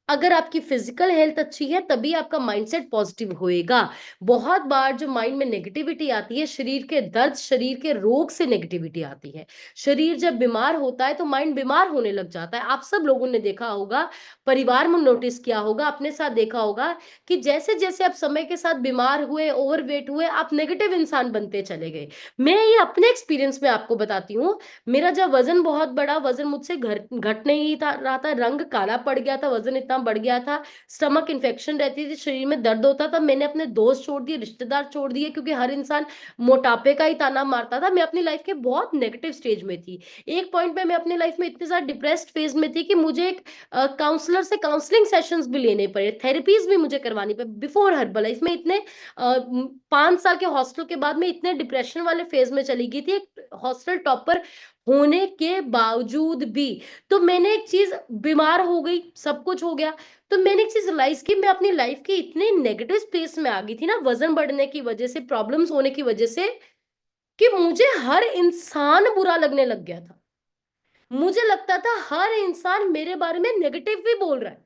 अगर आपकी फिजिकल हेल्थ अच्छी है तभी आपका माइंडसेट पॉजिटिव होएगा। बहुत बार जो माइंड में नेगेटिविटी आती है, शरीर के दर्द, शरीर के रोग से नेगेटिविटी आती है। शरीर जब बीमार होता है तो माइंड बीमार होने लग जाता है। आप सब लोगों ने देखा होगा, परिवार में नोटिस किया होगा, अपने साथ देखा होगा कि जैसे जैसे आप समय के साथ बीमार हुए, ओवरवेट हुए, आप नेगेटिव इंसान बनते चले गए। मैं ये अपने एक्सपीरियंस में आपको बताती हूँ। मेरा जब वजन बहुत बड़ा, वजन मुझसे घट नहीं था रहा था, रंग काला पड़ गया था, वजन इतना बढ़ गया था, स्टमक इन्फेक्शन रहती थी, शरीर में दर्द होता था, मैंने अपने दोस्त छोड़ दिए, रिश्तेदार छोड़ दिए, क्योंकि हर इंसान मोटापे का ही ताना मारता था। मैं अपनी लाइफ के बहुत नेगेटिव स्टेज में थी। एक पॉइंट पे मैं अपनी लाइफ में इतनी ज्यादा डिप्रेस्ड फेज में थी कि मुझे एक काउंसलर से काउंसलिंग सेशंस भी लेने पड़े, थेरेपीज भी मुझे करवानी पड़ी बिफोर हर्बलाइफ में। इतने 5 साल के हॉस्टल के बाद में इतने डिप्रेशन वाले फेज में चली गई थी, एक हॉस्टल टॉपर होने के बावजूद भी। तो मैंने एक चीज, बीमार हो गई, सब कुछ हो गया, तो मैंने एक चीज रियलाइज की, मैं अपनी लाइफ के इतने नेगेटिव स्पेस में आ गई थी ना, वजन बढ़ने की वजह से, प्रॉब्लम्स होने की वजह से, कि मुझे हर इंसान बुरा लगने लग गया था। मुझे लगता था हर इंसान मेरे बारे में नेगेटिव भी बोल रहा है,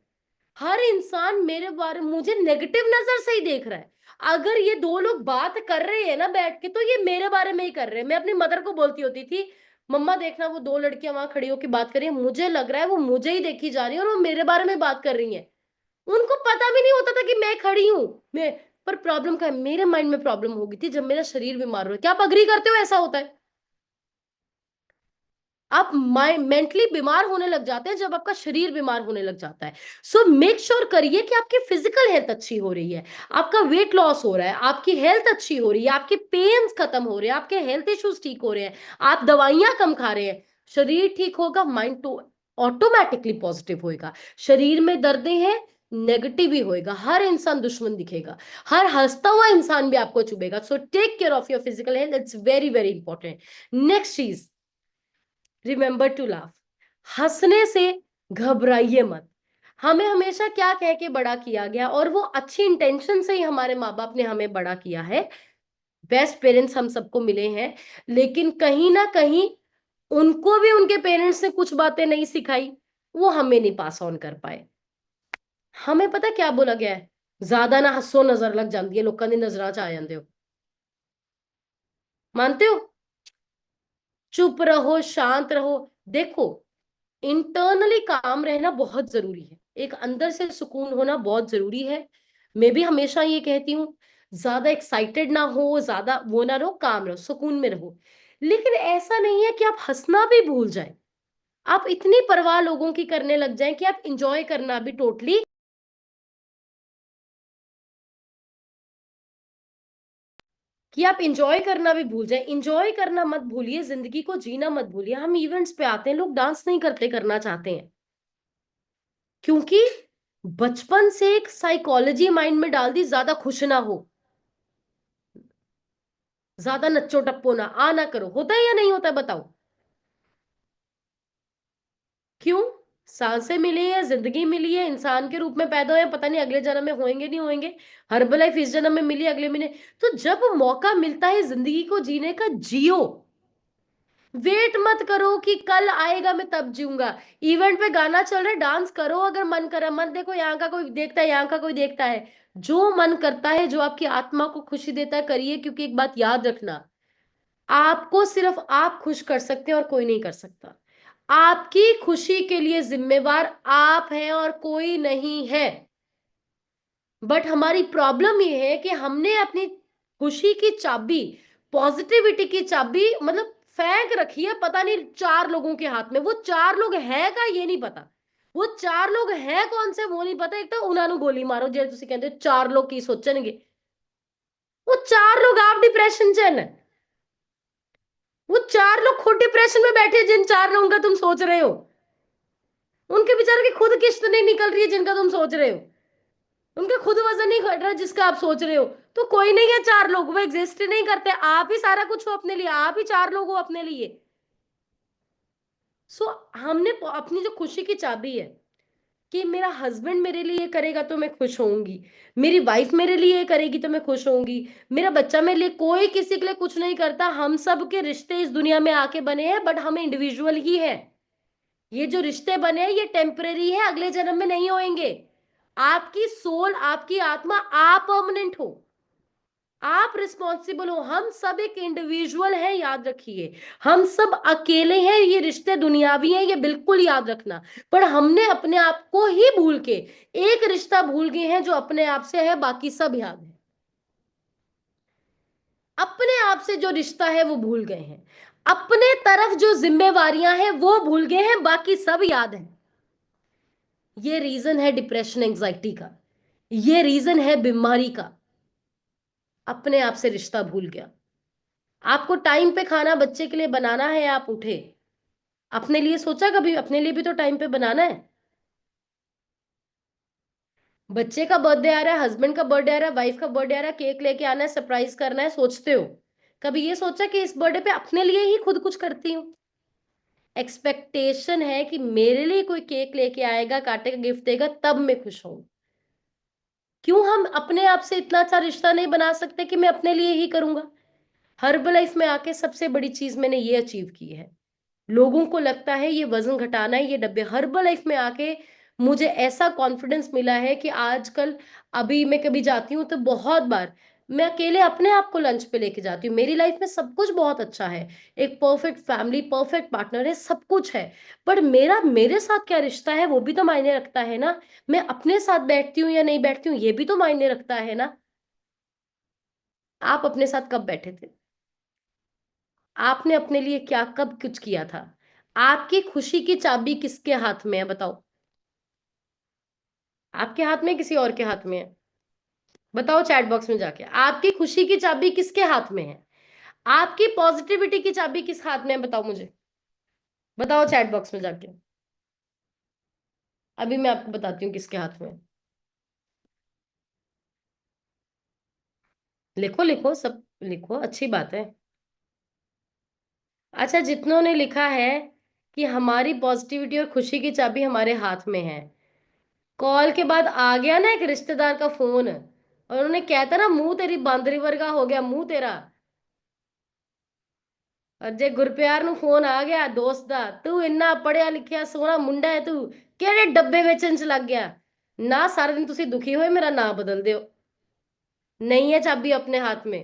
हर इंसान मेरे बारे में मुझे नेगेटिव नजर से ही देख रहा है। अगर ये दो लोग बात कर रहे हैं ना बैठ के, तो ये मेरे बारे में ही कर रहे हैं। मैं अपनी मदर को बोलती होती थी, मम्मा देखना वो दो लड़कियां वहां खड़ी होकर बात कर रही है, मुझे लग रहा है वो मुझे ही देखी जा रही है और वो मेरे बारे में बात कर रही है। उनको पता भी नहीं होता था कि मैं खड़ी हूं। मैं, पर प्रॉब्लम क्या है, मेरे माइंड में प्रॉब्लम हो गई थी जब मेरा शरीर बीमार हुआ। क्या आप अग्री करते हो ऐसा होता है? आप मेंटली बीमार होने लग जाते हैं जब आपका शरीर बीमार होने लग जाता है। सो मेक श्योर करिए कि आपकी फिजिकल हेल्थ अच्छी हो रही है, आपका वेट लॉस हो रहा है, आपकी हेल्थ अच्छी हो रही है, आपके पेन्स खत्म हो रहे हैं, आपके हेल्थ इश्यूज ठीक हो रहे हैं, आप दवाइयां कम खा रहे हैं। शरीर ठीक होगा, माइंड तो ऑटोमेटिकली पॉजिटिव होएगा। शरीर में दर्दें हैं, नेगेटिव ही होएगा, हर इंसान दुश्मन दिखेगा, हर हंसता हुआ इंसान भी आपको चुभेगा। So take care of your physical health, it's very very important. Next चीज, रिमेंबर टू लाफ। हंसने से घबराइए मत। हमें हमेशा क्या कह के बड़ा किया गया, और वो अच्छी इंटेंशन से ही हमारे माँ बाप ने हमें बड़ा किया है, बेस्ट पेरेंट्स हम सबको मिले हैं, लेकिन कहीं ना कहीं उनको भी उनके पेरेंट्स ने कुछ बातें नहीं सिखाई, वो हमें नहीं पास ऑन कर पाए। हमें पता क्या बोला गया है, ज्यादा ना हंसो नजर लग जाती है, लोगों की नजर च आ जाते हो। मानते हो? चुप रहो, शांत रहो। देखो, इंटरनली काम रहना बहुत जरूरी है, एक अंदर से सुकून होना बहुत जरूरी है। मैं भी हमेशा ये कहती हूँ, ज्यादा एक्साइटेड ना हो, ज्यादा वो ना रहो, काम रहो, सुकून में रहो। लेकिन ऐसा नहीं है कि आप हंसना भी भूल जाए, आप इतनी परवाह लोगों की करने लग जाएं कि आप इंजॉय करना भी टोटली, कि आप इंजॉय करना भी भूल जाए। इंजॉय करना मत भूलिए, जिंदगी को जीना मत भूलिए। हम इवेंट्स पे आते हैं, लोग डांस नहीं करते, करना चाहते हैं, क्योंकि बचपन से एक साइकोलॉजी माइंड में डाल दी, ज्यादा खुश ना हो, ज्यादा नच्चो टप्पो ना, आ ना करो। होता है या नहीं होता है, बताओ? क्यों? सांसें मिली है, जिंदगी मिली है, इंसान के रूप में पैदा हुए, पता नहीं अगले जन्म में होंगे नहीं होंगे। हर्बल लाइफ इस जन्म में मिली, अगले महीने। तो जब मौका मिलता है जिंदगी को जीने का, जियो। वेट मत करो कि कल आएगा मैं तब जीऊंगा। इवेंट पे गाना चल रहा है, डांस करो अगर मन करे, मत देखो यहाँ का कोई देखता है, यहाँ का कोई देखता है। जो मन करता है, जो आपकी आत्मा को खुशी देता है, करिए। क्योंकि एक बात याद रखना, आपको सिर्फ आप खुश कर सकते हैं और कोई नहीं कर सकता। आपकी खुशी के लिए जिम्मेवार आप हैं और कोई नहीं है। बट हमारी प्रॉब्लम ये है कि हमने अपनी खुशी की चाबी, पॉजिटिविटी की चाबी, मतलब फेंक रखी है, पता नहीं चार लोगों के हाथ में। वो चार लोग है का ये नहीं पता, वो 4 लोग है कौन से वो नहीं पता। एक तो उन्होंने गोली मारो जे तुसी कहंदे 4 लोग की सोचणगे। वो 4 लोग आप डिप्रेशन च न। वो 4 लोग खुद डिप्रेशन में बैठे जिन 4 लोगों का तुम सोच रहे हो। उनके बेचारे की खुद किस्त नहीं निकल रही है जिनका तुम सोच रहे हो। उनका खुद वजन नहीं घट रहा जिसका आप सोच रहे हो। तो कोई नहीं है 4 लोग, वो एग्जिस्ट नहीं करते। आप ही सारा कुछ हो अपने लिए, आप ही 4 लोग हो अपने लिए। सो हमने अपनी जो खुशी की चाबी है कि मेरा हस्बैंड मेरे लिए करेगा तो मैं खुश होऊंगी, मेरी वाइफ मेरे लिए करेगी तो मैं खुश होऊंगी, मेरा बच्चा मेरे लिए, कोई किसी के लिए कुछ नहीं करता। हम सब के रिश्ते इस दुनिया में आके बने हैं, बट हम इंडिविजुअल ही है। ये जो रिश्ते बने हैं ये टेम्परेरी है, अगले जन्म में नहीं होंगे। आपकी सोल, आपकी आत्मा, आप परमानेंट हो, आप रिस्पॉन्सिबल हो। हम सब एक इंडिविजुअल है, याद रखिए। हम सब अकेले हैं, ये रिश्ते दुनियावी हैं, ये बिल्कुल याद रखना। पर हमने अपने आप को ही भूल के एक रिश्ता भूल गए हैं जो अपने आप से है, बाकी सब याद है। अपने आप से जो रिश्ता है वो भूल गए हैं, अपने तरफ जो जिम्मेवारियां हैं वो भूल गए हैं, बाकी सब याद है। ये रीजन है डिप्रेशन एंजाइटी का, ये रीजन है बीमारी का। अपने आप से रिश्ता भूल गया। आपको टाइम पे खाना बच्चे के लिए बनाना है, आप उठे, अपने लिए सोचा कभी? अपने लिए भी तो टाइम पे बनाना है। बच्चे का बर्थडे आ रहा है, हस्बैंड का बर्थडे आ रहा है, वाइफ का बर्थडे आ रहा है, केक लेके आना है, सरप्राइज करना है, सोचते हो? कभी ये सोचा कि इस बर्थडे पे अपने लिए ही खुद कुछ करती हूँ? एक्सपेक्टेशन है कि मेरे लिए कोई केक लेके आएगा, काटेगा, गिफ्ट देगा, तब मैं खुश हूं। क्यों हम अपने आप से इतना अच्छा रिश्ता नहीं बना सकते कि मैं अपने लिए ही करूंगा? हर्बल लाइफ में आके सबसे बड़ी चीज मैंने ये अचीव की है। लोगों को लगता है ये वजन घटाना है, ये डब्बे। हर्बल लाइफ में आके मुझे ऐसा कॉन्फिडेंस मिला है कि आजकल अभी मैं कभी जाती हूँ तो बहुत बार मैं अकेले अपने आप को लंच पे लेके जाती हूँ। मेरी लाइफ में सब कुछ बहुत अच्छा है, एक परफेक्ट फैमिली, परफेक्ट पार्टनर है, सब कुछ है। पर मेरा मेरे साथ क्या रिश्ता है वो भी तो मायने रखता है ना। मैं अपने साथ बैठती हूँ या नहीं बैठती हूँ ये भी तो मायने रखता है ना। आप अपने साथ कब बैठे थे? आपने अपने लिए क्या कब कुछ किया था? आपकी खुशी की चाबी किसके हाथ में है बताओ? आपके हाथ में, किसी और के हाथ में है? बताओ चैट बॉक्स में जाके, आपकी खुशी की चाबी किसके हाथ में है? आपकी पॉजिटिविटी की चाबी किस हाथ में है बताओ मुझे। बताओ चैट बॉक्स में जाके। अभी मैं आपको बताती हूँ किसके हाथ में है। लिखो लिखो, सब लिखो, अच्छी बात है। अच्छा, जितनों ने लिखा है कि हमारी पॉजिटिविटी और खुशी की चाबी हमारे हाथ में है, कॉल के बाद आ गया ना एक रिश्तेदार का फोन, और उन्होंने कहता ना मुंह तेरी बांदरी वर्गा हो गया मुंह तेरा। और जे गुरप्यार नु फोन आ गया दोस्त दा, तू इन्ना पढ़िया लिखिया सोहना मुंडा है, तू केड़े डब्बे बेचन च लग गया ना। सारा दिन तुसी दुखी होए मेरा ना बदल दियो। नहीं है चाबी अपने हाथ में।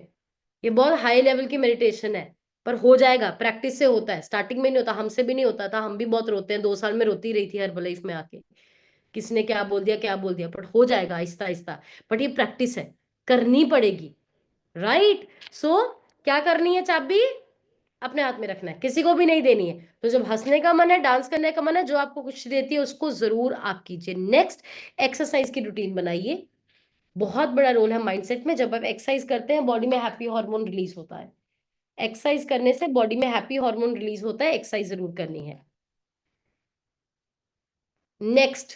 ये बहुत हाई लेवल की मेडिटेशन है, पर हो जाएगा, प्रैक्टिस से होता है। स्टार्टिंग में नहीं होता, हमसे भी नहीं होता था, हम भी बहुत रोते हैं। 2 साल में रोती रही थी हर लाइफ में आके, किसने क्या बोल दिया क्या बोल दिया, पर हो जाएगा आहिस्ता आहिस्ता। बट ये प्रैक्टिस है, करनी पड़ेगी। राइट। सो क्या करनी है? चाबी अपने हाथ में रखना है, किसी को भी नहीं देनी है। तो जब हंसने का मन है, डांस करने का मन है, जो आपको खुशी देती है उसको जरूर आप कीजिए। नेक्स्ट, एक्सरसाइज की रूटीन बनाइए। बहुत बड़ा रोल है माइंडसेट में। जब आप एक्सरसाइज करते हैं बॉडी में हैप्पी हार्मोन रिलीज होता है। एक्सरसाइज करने से बॉडी में हैप्पी हार्मोन रिलीज होता है, एक्सरसाइज जरूर करनी है। नेक्स्ट,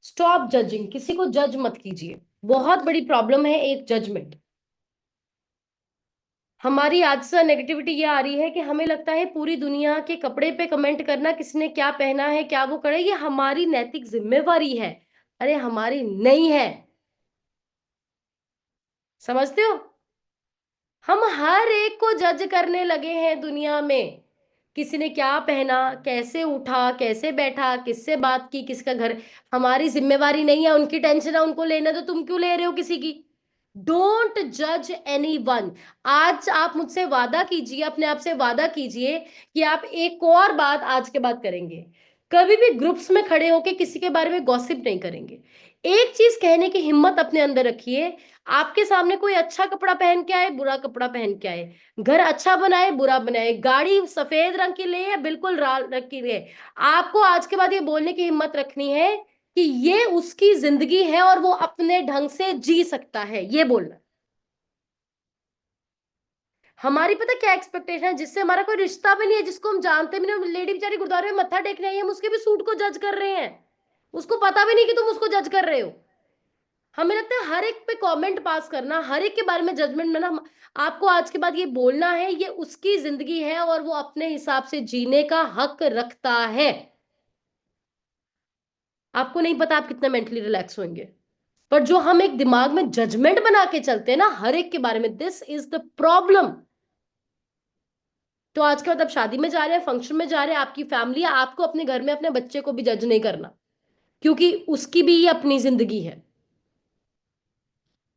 स्टॉप जजिंग, किसी को जज मत कीजिए। बहुत बड़ी प्रॉब्लम है एक जजमेंट। हमारी आज से नेगेटिविटी ये आ रही है कि हमें लगता है पूरी दुनिया के कपड़े पे कमेंट करना, किसने क्या पहना है, क्या वो करे, ये हमारी नैतिक जिम्मेवारी है। अरे हमारी नहीं है, समझते हो? हम हर एक को जज करने लगे हैं दुनिया में। किसी ने क्या पहना, कैसे उठा, कैसे बैठा, किससे बात की, किसका घर। हमारी जिम्मेवारी नहीं है, उनकी टेंशन है, उनको लेना, तो तुम क्यों ले रहे हो किसी की? डोंट जज एनी वन। आज आप मुझसे वादा कीजिए, अपने आप से वादा कीजिए कि आप एक और बात आज के बाद करेंगे, कभी भी ग्रुप्स में खड़े होके किसी के बारे में गॉसिप नहीं करेंगे। एक चीज कहने की हिम्मत अपने अंदर रखिए। आपके सामने कोई अच्छा कपड़ा पहन के आए, बुरा कपड़ा पहन के आए, घर अच्छा बनाए बुरा बनाए, गाड़ी सफेद रंग की ले या बिल्कुल लाल रंग की ले, आपको आज के बाद ये बोलने की हिम्मत रखनी है कि ये उसकी जिंदगी है और वो अपने ढंग से जी सकता है, ये बोलना। हमारी पता क्या एक्सपेक्टेशन है, जिससे हमारा कोई रिश्ता भी नहीं है, जिसको हम जानते भी नहीं, लेडी बेचारी गुरुद्वारे में मत्था टेकने आई है, हम उसके भी सूट को जज कर रहे हैं, उसको पता भी नहीं कि तुम उसको जज कर रहे हो। हमें लगता है हर एक पे कमेंट पास करना, हर एक के बारे में जजमेंट में ना, आपको आज के बाद ये बोलना है ये उसकी जिंदगी है और वो अपने हिसाब से जीने का हक रखता है। आपको नहीं पता आप कितना मेंटली रिलैक्स होंगे। पर जो हम एक दिमाग में जजमेंट बना के चलते हैं ना हर एक के बारे में, दिस इज द प्रॉब्लम। तो आज के बाद आप शादी में जा रहे हैं, फंक्शन में जा रहे हैं, आपकी फैमिली है, आपको अपने घर में अपने बच्चे को भी जज नहीं करना, क्योंकि उसकी भी ये अपनी जिंदगी है।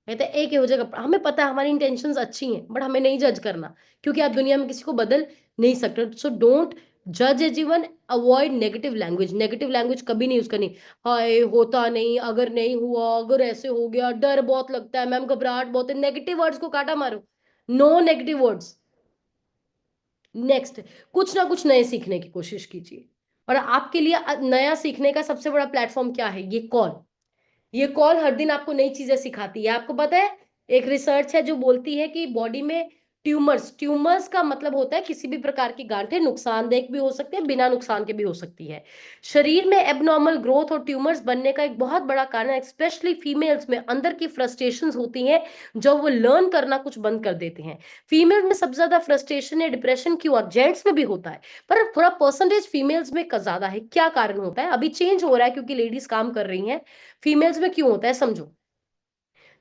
कहते हैं एक ही हो जाएगा, हमें पता है हमारी इंटेंशंस अच्छी हैं, बट हमें नहीं जज करना, क्योंकि आप दुनिया में किसी को बदल नहीं सकते। सो डोंट जज ए जीवन, avoid negative language. Negative language कभी नहीं यूज करनी। हाय होता नहीं, अगर नहीं हुआ, अगर ऐसे हो गया, डर बहुत लगता है मैम, घबराहट बहुत है, नेगेटिव वर्ड्स को काटा मारो। No negative words. नेक्स्ट, कुछ ना कुछ नए सीखने की कोशिश कीजिए। और आपके लिए नया सीखने का सबसे बड़ा प्लेटफॉर्म क्या है? ये कॉल। ये कॉल हर दिन आपको नई चीजें सिखाती है। आपको पता है एक रिसर्च है जो बोलती है कि बॉडी में ट्यूमर्स, ट्यूमर्स का मतलब होता है किसी भी प्रकार की गांठें, नुकसानदेह भी हो सकते हैं, बिना नुकसान के भी हो सकती है। शरीर में एबनॉर्मल ग्रोथ और ट्यूमर्स बनने का एक बहुत बड़ा कारण, स्पेशली फीमेल्स में, अंदर की फ्रस्ट्रेशंस होती हैं जो वो लर्न करना कुछ बंद कर देते हैं। फीमेल में सबसे ज्यादा फ्रस्ट्रेशन या डिप्रेशन क्यों? जेंट्स में भी होता है, पर थोड़ा परसेंटेज फीमेल्स में ज्यादा है। क्या कारण होता है? अभी चेंज हो रहा है क्योंकि लेडीज काम कर रही हैं। फीमेल्स में क्यों होता है समझो।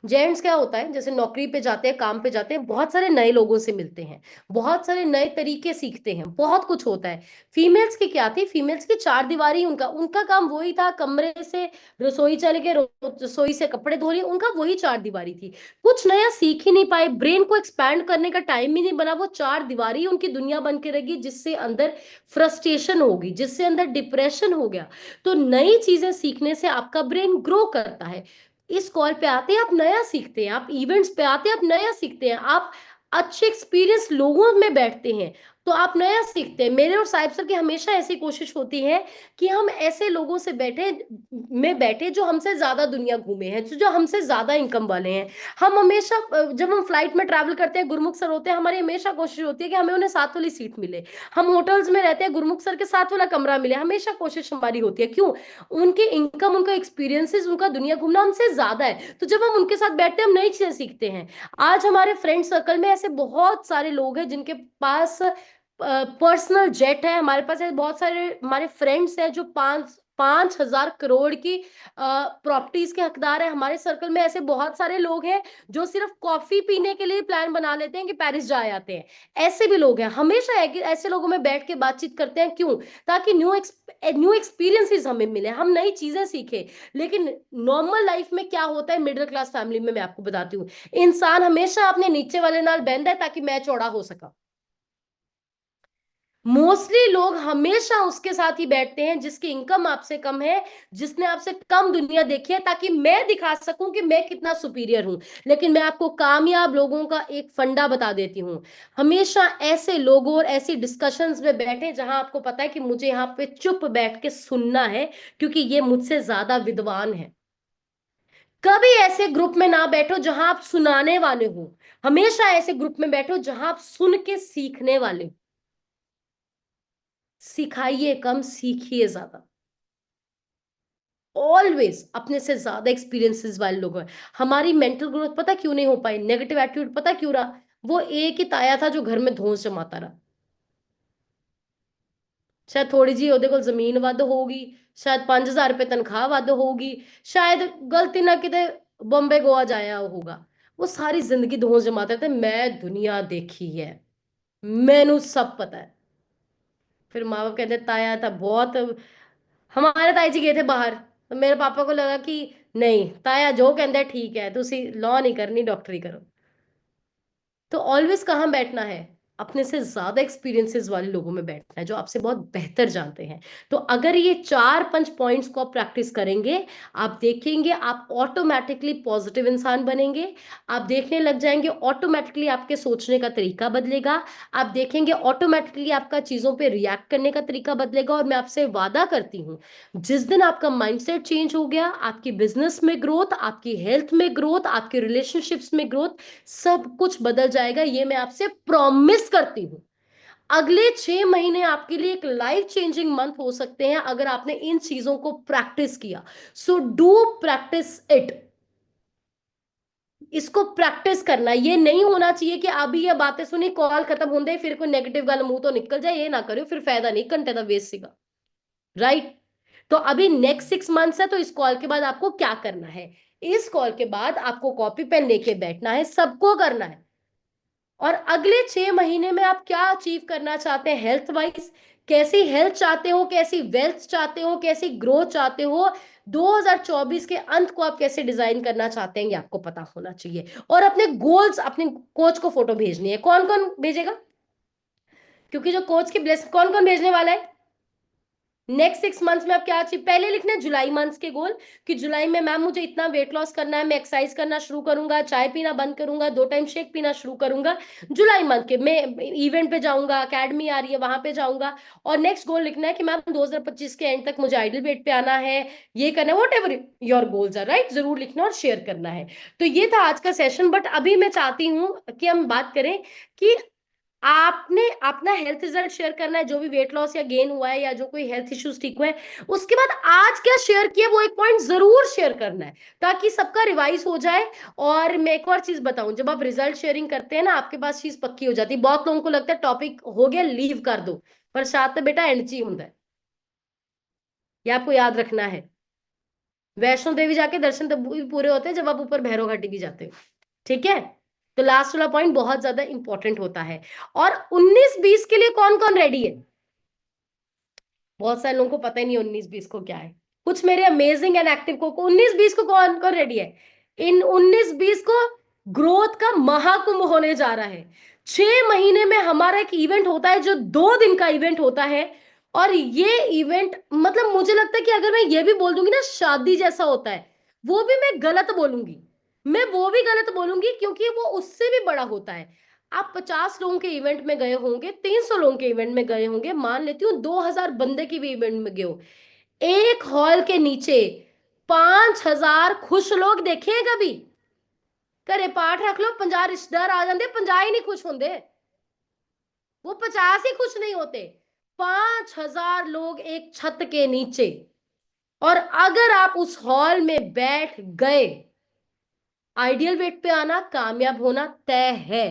जेंट्स क्या होता है, जैसे नौकरी पे जाते हैं, काम पे जाते हैं, बहुत सारे नए लोगों से मिलते हैं, बहुत सारे नए तरीके सीखते हैं, बहुत कुछ होता है। फीमेल्स की क्या थी? फीमेल्स की चार दीवारी, उनका उनका काम वही था, कमरे से रसोई चले गए, रसोई से कपड़े धो लिए, उनका वही चार दीवारी थी। कुछ नया सीख ही नहीं पाए, ब्रेन को एक्सपैंड करने का टाइम ही नहीं बना, वो चार दीवारी उनकी दुनिया बन के रहेगी, जिससे अंदर फ्रस्ट्रेशन होगी, जिससे अंदर डिप्रेशन हो गया। तो नई चीजें सीखने से आपका ब्रेन ग्रो करता है। इस कॉल पे आते हैं आप नया सीखते हैं, आप इवेंट्स पे आते हैं आप नया सीखते हैं, आप अच्छे एक्सपीरियंस लोगों में बैठते हैं तो आप नया सीखते हैं। मेरे और साहिब सर की हमेशा ऐसी कोशिश होती है कि हम ऐसे लोगों से बैठे जो हमसे ज्यादा दुनिया घूमे हैं, जो हमसे ज्यादा इनकम वाले हैं। हम हमेशा जब हम फ्लाइट में ट्रैवल करते हैं, गुरमुख सर होते हैं, हमारी हमेशा कोशिश होती है कि हमें उन्हें साथ वाली सीट मिले। हम होटल्स में रहते हैं, गुरमुख सर के साथ वाला कमरा मिले, हमेशा कोशिश हमारी होती है। क्यों? उनके इनकम, उनका एक्सपीरियंसेस, उनका दुनिया घूमना हमसे ज्यादा है, तो जब हम उनके साथ बैठते हैं हम नई चीजें सीखते हैं। आज हमारे फ्रेंड सर्कल में ऐसे बहुत सारे लोग हैं जिनके पास पर्सनल जेट है। हमारे पास ऐसे बहुत सारे हमारे फ्रेंड्स हैं जो 5,000 करोड़ की प्रॉपर्टीज के हकदार हैं। हमारे सर्कल में ऐसे बहुत सारे लोग हैं जो सिर्फ कॉफी पीने के लिए प्लान बना लेते हैं कि पेरिस जा आते हैं। ऐसे भी लोग हैं, हमेशा ऐसे लोगों में बैठ के बातचीत करते हैं। क्यों? ताकि न्यू एक्सपीरियंसेस हमें मिले, हम नई चीजें सीखे। लेकिन नॉर्मल लाइफ में क्या होता है, मिडिल क्लास फैमिली में मैं आपको बताती हूँ, इंसान हमेशा अपने नीचे वाले नाल बहता है ताकि मैं चौड़ा हो सका। मोस्टली लोग हमेशा उसके साथ ही बैठते हैं जिसकी इनकम आपसे कम है, जिसने आपसे कम दुनिया देखी है, ताकि मैं दिखा सकूं कि मैं कितना सुपीरियर हूं। लेकिन मैं आपको कामयाब लोगों का एक फंडा बता देती हूँ। हमेशा ऐसे लोगों और ऐसी डिस्कशंस में बैठे जहां आपको पता है कि मुझे यहाँ पे चुप बैठ के सुनना है, क्योंकि ये मुझसे ज्यादा विद्वान है। कभी ऐसे ग्रुप में ना बैठो जहां आप सुनाने वाले हो, हमेशा ऐसे ग्रुप में बैठो जहां आप सुन के सीखने वाले हो। सिखाइए कम, सीखिए ज्यादा। ऑलवेज अपने से ज्यादा एक्सपीरियंसेस वाले लोग हैं। हमारी मेंटल ग्रोथ पता क्यों नहीं हो पाई? नेगेटिव एटीट्यूड पता क्यों रहा? वो एक ही ताया था जो घर में धोस जमाता रहा। शायद थोड़ी जी ਉਹਦੇ ਕੋਲ ਜ਼ਮੀਨ ਵੱਧ ਹੋਊਗੀ, शायद 5,000 रुपए तनख्वाह ਵੱਧ होगी, शायद गलती ना किते बॉम्बे गोवा जाया होगा। वो सारी जिंदगी धोस जमाते थे, मैं दुनिया देखी है, मैनू सब पता है। फिर माँ बाप कहते ताया था बहुत। हमारे ताई जी गए थे बाहर, तो मेरे पापा को लगा कि नहीं, ताया जो कहता है ठीक है, तुसी लॉ नहीं करनी, डॉक्टरी करो। तो ऑलवेज कहाँ बैठना है? अपने से ज्यादा एक्सपीरियंसेस वाले लोगों में बैठना है, जो आपसे बहुत बेहतर जानते हैं। तो अगर ये 4-5 पॉइंट्स को आप प्रैक्टिस करेंगे, आप देखेंगे आप ऑटोमेटिकली पॉजिटिव इंसान बनेंगे। आप देखने लग जाएंगे ऑटोमेटिकली आपके सोचने का तरीका बदलेगा। आप देखेंगे ऑटोमेटिकली आपका चीजों पे रिएक्ट करने का तरीका बदलेगा। और मैं आपसे वादा करती हूँ, जिस दिन आपका माइंडसेट चेंज हो गया, आपकी बिजनेस में ग्रोथ, आपकी हेल्थ में ग्रोथ, आपके रिलेशनशिप्स में ग्रोथ, सब कुछ बदल जाएगा। ये मैं आपसे प्रॉमिस करती हूँ। अगले 6 महीने आपके लिए एक लाइफ चेंजिंग मंथ हो सकते हैं अगर आपने इन चीजों को प्रैक्टिस किया। So do practice it. इसको प्रैक्टिस करना, ये नहीं होना चाहिए कि अभी ये बातें सुनी, कॉल खत्म होंगे फिर कोई नेगेटिव गल मुंह तो निकल जाए। ये ना करो, फिर फायदा नहीं, घंटे का वेस्ट सीगा। राइट। तो अभी नेक्स्ट 6 मंथ्स है, तो इस कॉल के बाद आपको क्या करना है? इस कॉल के बाद आपको कॉपी पेन लेके बैठना है, सबको करना है। और अगले 6 महीने में आप क्या अचीव करना चाहते हैं हेल्थ वाइज, कैसी हेल्थ चाहते हो, कैसी वेल्थ चाहते हो, कैसी ग्रोथ चाहते हो, 2024 के अंत को आप कैसे डिजाइन करना चाहते हैं, ये आपको पता होना चाहिए। और अपने गोल्स अपने कोच को फोटो भेजनी है। कौन कौन भेजेगा? क्योंकि जो कोच की ब्लेस, कौन कौन भेजने वाला है? नेक्स्ट 6 मंथ्स में आप क्या अचीव, पहले लिखना है जुलाई मंथ्स के गोल, कि जुलाई में मैम मुझे इतना वेट लॉस करना है, मैं एक्सरसाइज करना शुरू करूंगा, चाय पीना बंद करूंगा, 2 टाइम शेक पीना शुरू करूंगा। जुलाई मंथ के मैं इवेंट पे जाऊंगा, अकेडमी आ रही है वहां पे जाऊंगा। और नेक्स्ट गोल लिखना है कि मैम 2025 के एंड तक मुझे आइडल वेट पे आना है, ये करना है, whatever your goals are, right. जरूर लिखना और शेयर करना है। तो ये था आज का सेशन। बट अभी मैं चाहती हूँ कि हम बात करें कि आपने अपना हेल्थ रिजल्ट शेयर करना है, जो भी वेट लॉस या गेन हुआ है, या जो कोई हेल्थ इश्यूज ठीक हुए हैं। उसके बाद आज क्या शेयर किया वो एक पॉइंट जरूर शेयर करना है, ताकि सबका रिवाइज हो जाए। और मैं एक और चीज बताऊं, जब आप रिजल्ट शेयरिंग करते हैं ना, आपके पास चीज पक्की हो जाती है। बहुत लोगों को लगता है टॉपिक हो गया लीव कर दो, पर साथ तो बेटा एंड ची होता है, ये आपको याद रखना है। वैष्णो देवी जाके दर्शन तब भी पूरे होते हैं जब आप ऊपर भैरव घाटी भी जाते हो। ठीक है। तो लास्ट वाला पॉइंट बहुत ज्यादा इंपॉर्टेंट होता है। और 19-20 के लिए कौन कौन रेडी है? बहुत सारे लोगों को पता ही नहीं 19-20 को क्या है। कुछ मेरे अमेजिंग एंड एक्टिव को 19-20 को कौन कौन रेडी है? इन 19-20 को ग्रोथ का महाकुंभ होने जा रहा है। 6 महीने में हमारा एक इवेंट होता है, जो 2 दिन का इवेंट होता है। और ये इवेंट मतलब मुझे लगता है कि अगर मैं ये भी बोल दूंगी ना शादी जैसा होता है, वो भी मैं गलत बोलूंगी। मैं वो भी गलत बोलूंगी, क्योंकि वो उससे भी बड़ा होता है। आप 50 लोगों के इवेंट में गए होंगे, 300 लोगों के इवेंट में गए होंगे, मान लेती हूँ 2000 बंदे की भी इवेंट में गए हो। एक हॉल के नीचे 5000 खुश लोग देखे हैं कभी? घरे पाठ रख लो, 50 रिश्तेदार आ जाते, 50 ही नहीं खुश होंगे। वो 50 ही खुश नहीं होते। 5000 लोग एक छत के नीचे। और अगर आप उस हॉल में बैठ गए, आइडियल वेट पे आना, कामयाब होना तय है।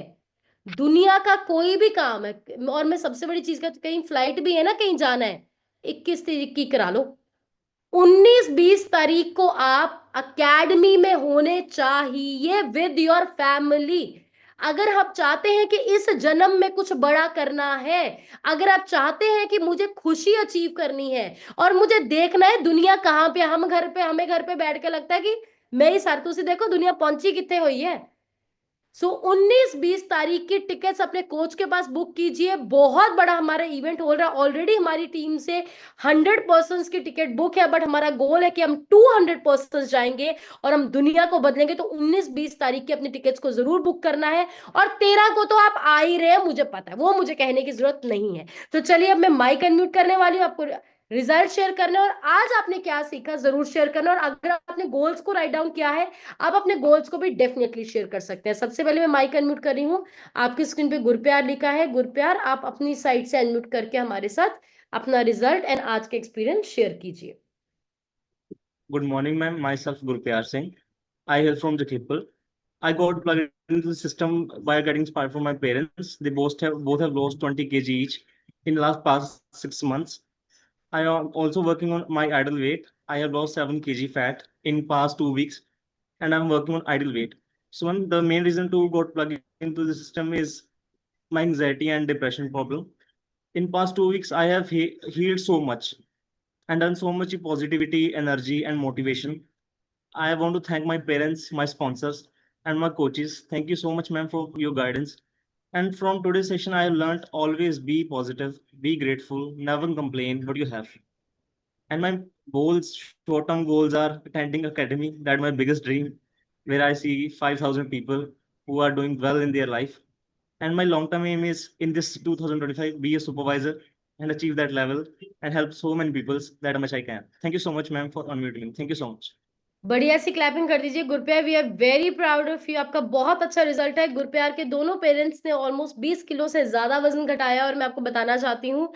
दुनिया का कोई भी काम है। और मैं सबसे बड़ी चीज का, कहीं फ्लाइट भी है ना, कहीं जाना है, 21 तारीख की करा लो। 19-20 तारीख को आप अकेडमी में होने चाहिए विद योर फैमिली। अगर आप चाहते हैं कि इस जन्म में कुछ बड़ा करना है, अगर आप चाहते हैं कि मुझे खुशी अचीव करनी है, और मुझे देखना है दुनिया कहां पे, हमें घर पे बैठ के लगता है कि मेरी सरतू से देखो दुनिया पहुंची कितने हुई है। सो 19-20 तारीख की टिकट्स अपने कोच के पास बुक कीजिए। बहुत बड़ा हमारा इवेंट हो रहा है, ऑलरेडी हमारी टीम से 100 पर्सन की टिकट बुक है। बट हमारा गोल है कि हम 200 पर्सन जाएंगे और हम दुनिया को बदलेंगे। तो 19-20 तारीख की अपनी टिकट्स को जरूर बुक करना है। और 13 को तो आप आ ही रहे हैं, मुझे पता है, वो मुझे कहने की जरूरत नहीं है। तो चलिए अब मैं माइक अनम्यूट करने वाली हूँ, आपको रिजल्ट शेयर करने, और आज आपने क्या सीखा जरूर शेयर करना। और अगर आपने गोल्स को राइट डाउन किया है, आप अपने गोल्स को भी डेफिनेटली शेयर कर सकते हैं। सबसे पहले मैं माइक अनम्यूट कर रही हूँ। आपकी स्क्रीन पे गुरप्यार लिखा है। गुरप्यार, आप अपनी साइड से अनम्यूट करके हमारे साथ अपना रिजल्ट एंड आज के एक्सपीरियंस शेयर कीजिए। Good morning, ma'am. Myself, Gurpyar Singh. I hail from Jakhipal. I got plugged into the system by getting inspired from my parents. They both have lost 20 kg each in the past 6 months. I am also working on my idle weight. I have lost 7 kg fat in past 2 weeks, and I'm working on idle weight. So the main reason to got plugged into the system is my anxiety and depression problem. In past 2 weeks, I have healed so much and done so much positivity, energy, and motivation. I want to thank my parents, my sponsors, and my coaches. Thank you so much, ma'am, for your guidance. And from today's session, I have learned always be positive, be grateful, never complain what you have. And my goals, short-term goals are attending academy. That's my biggest dream, where I see 5,000 people who are doing well in their life. And my long-term aim is in this 2025, be a supervisor and achieve that level and help so many people that much I can. Thank you so much, ma'am, for unmuting me. Thank you so much. बढ़िया सी clapping कर दीजिए Gurpyar, we are very proud of you. आपका बहुत अच्छा result है। गुरप्यार के दोनों पेरेंट्स ने ऑलमोस्ट 20 किलो से ज्यादा वजन घटाया, और मैं आपको बताना चाहती हूँ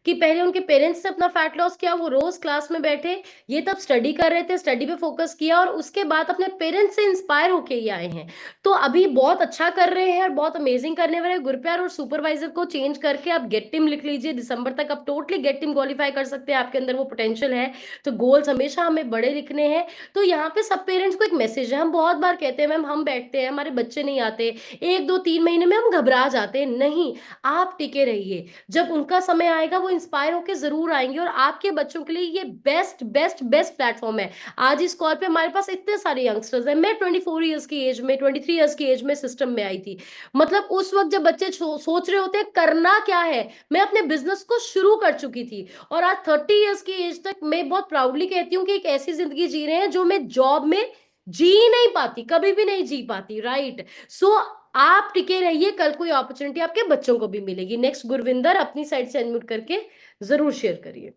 कि पहले उनके पेरेंट्स ने अपना फैट लॉस किया, वो रोज क्लास में बैठे, ये तब स्टडी कर रहे थे, स्टडी पे फोकस किया, और उसके बाद अपने पेरेंट्स से इंस्पायर होके ये आए हैं। तो अभी बहुत अच्छा कर रहे हैं और बहुत अमेजिंग करने वाले हैं गुरप्यार। और सुपरवाइजर को चेंज करके आप गेट टीम लिख लीजिए, दिसंबर तक आप टोटली गेट टीम क्वालिफाई कर सकते हैं, आपके अंदर वो पोटेंशियल है। तो गोल्स हमेशा हमें बड़े लिखने हैं। तो यहाँ पे सब पेरेंट्स को एक मैसेज है, हम बहुत बार कहते हैं मैम हम बैठते हैं, हमारे बच्चे नहीं आते, 1 2 3 महीने में हम घबरा जाते हैं। नहीं, आप टिके रहिए, जब उनका समय आएगा वो इंस्पायर होकर जरूर आएंगे, और आपके बच्चों के लिए ये बेस्ट बेस्ट बेस्ट प्लेटफॉर्म है। आज इस कॉल पे हमारे पास इतने सारे यंगस्टर्स हैं। मैं 24 ईयर्स की एज में, 23 ईयर्स की एज में सिस्टम में आई थी। मतलब उस वक्त जब बच्चे सोच रहे होते हैं करना क्या है, मैं अपने बिजनेस को शुरू कर चुकी थी। और आज 30 ईयर्स की एज तक मैं बहुत प्राउडली कहती हूँ कि एक ऐसी जिंदगी जी रहे हैं जो मैं जॉब में जी नहीं पाती, कभी भी नहीं जी पाती, राइट। सो आप टिके रहिए, कल कोई अपॉर्चुनिटी आपके बच्चों को भी मिलेगी। नेक्स्ट गुरविंदर, अपनी साइड से अनम्यूट करके जरूर शेयर करिए।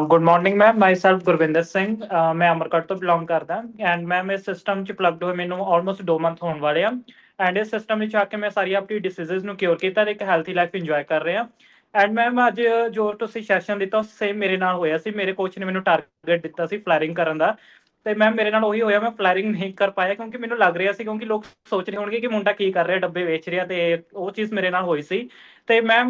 गुड मॉर्निंग मैम, माई सैल्फ गुरविंदर सिंह, मैं अमरकट तो बिलोंग करदा एंड मैम इस सिस्टम च प्लगड हुए मैनू ऑलमोस्ट 2 मंथ होने वाले हैं। एंड इस सिस्टम में आके मैं सारी अपनी डिसीजेज ਨੂੰ क्योर ਕੀਤਾ ਤੇ ਇੱਕ ਹੈਲਥੀ ਲਾਈਫ ਇੰਜੋਏ ਕਰ ਰਹੇ ਹਾਂ। ਐਂਡ ਮੈਮ ਅੱਜ ਜੋ ਤੁਸੀਂ ਸੈਸ਼ਨ ਦਿੱਤਾ ਸੇਮ ਮੇਰੇ ਨਾਲ ਹੋਇਆ ਸੀ। ਮੇਰੇ ਕੋਚ ਨੇ ਮੈਨੂੰ ਟਾਰਗੇਟ ਦਿੱਤਾ ਸੀ ਫਲਾਇਰਿੰਗ ਕਰਨ ਦਾ, ਤੇ ਮੈਮ ਮੇਰੇ ਨਾਲ ਉਹੀ ਹੋਇਆ, ਮੈਂ ਫਲਾਇਰਿੰਗ ਨਹੀਂ ਕਰ ਪਾਇਆ ਕਿਉਂਕਿ ਮੈਨੂੰ ਲੱਗ ਰਿਹਾ ਸੀ, ਕਿਉਂਕਿ ਲੋਕ ਸੋਚ ਰਹੇ ਹੋਣਗੇ ਕਿ ਮੁੰਡਾ ਕੀ ਕਰ ਰਿਹਾ, ਡੱਬੇ ਵੇਚ ਰਿਹਾ, ਤੇ ਉਹ ਚੀਜ਼ ਮੇਰੇ ਨਾਲ ਹੋਈ ਸੀ। ਤੇ ਮੈਮ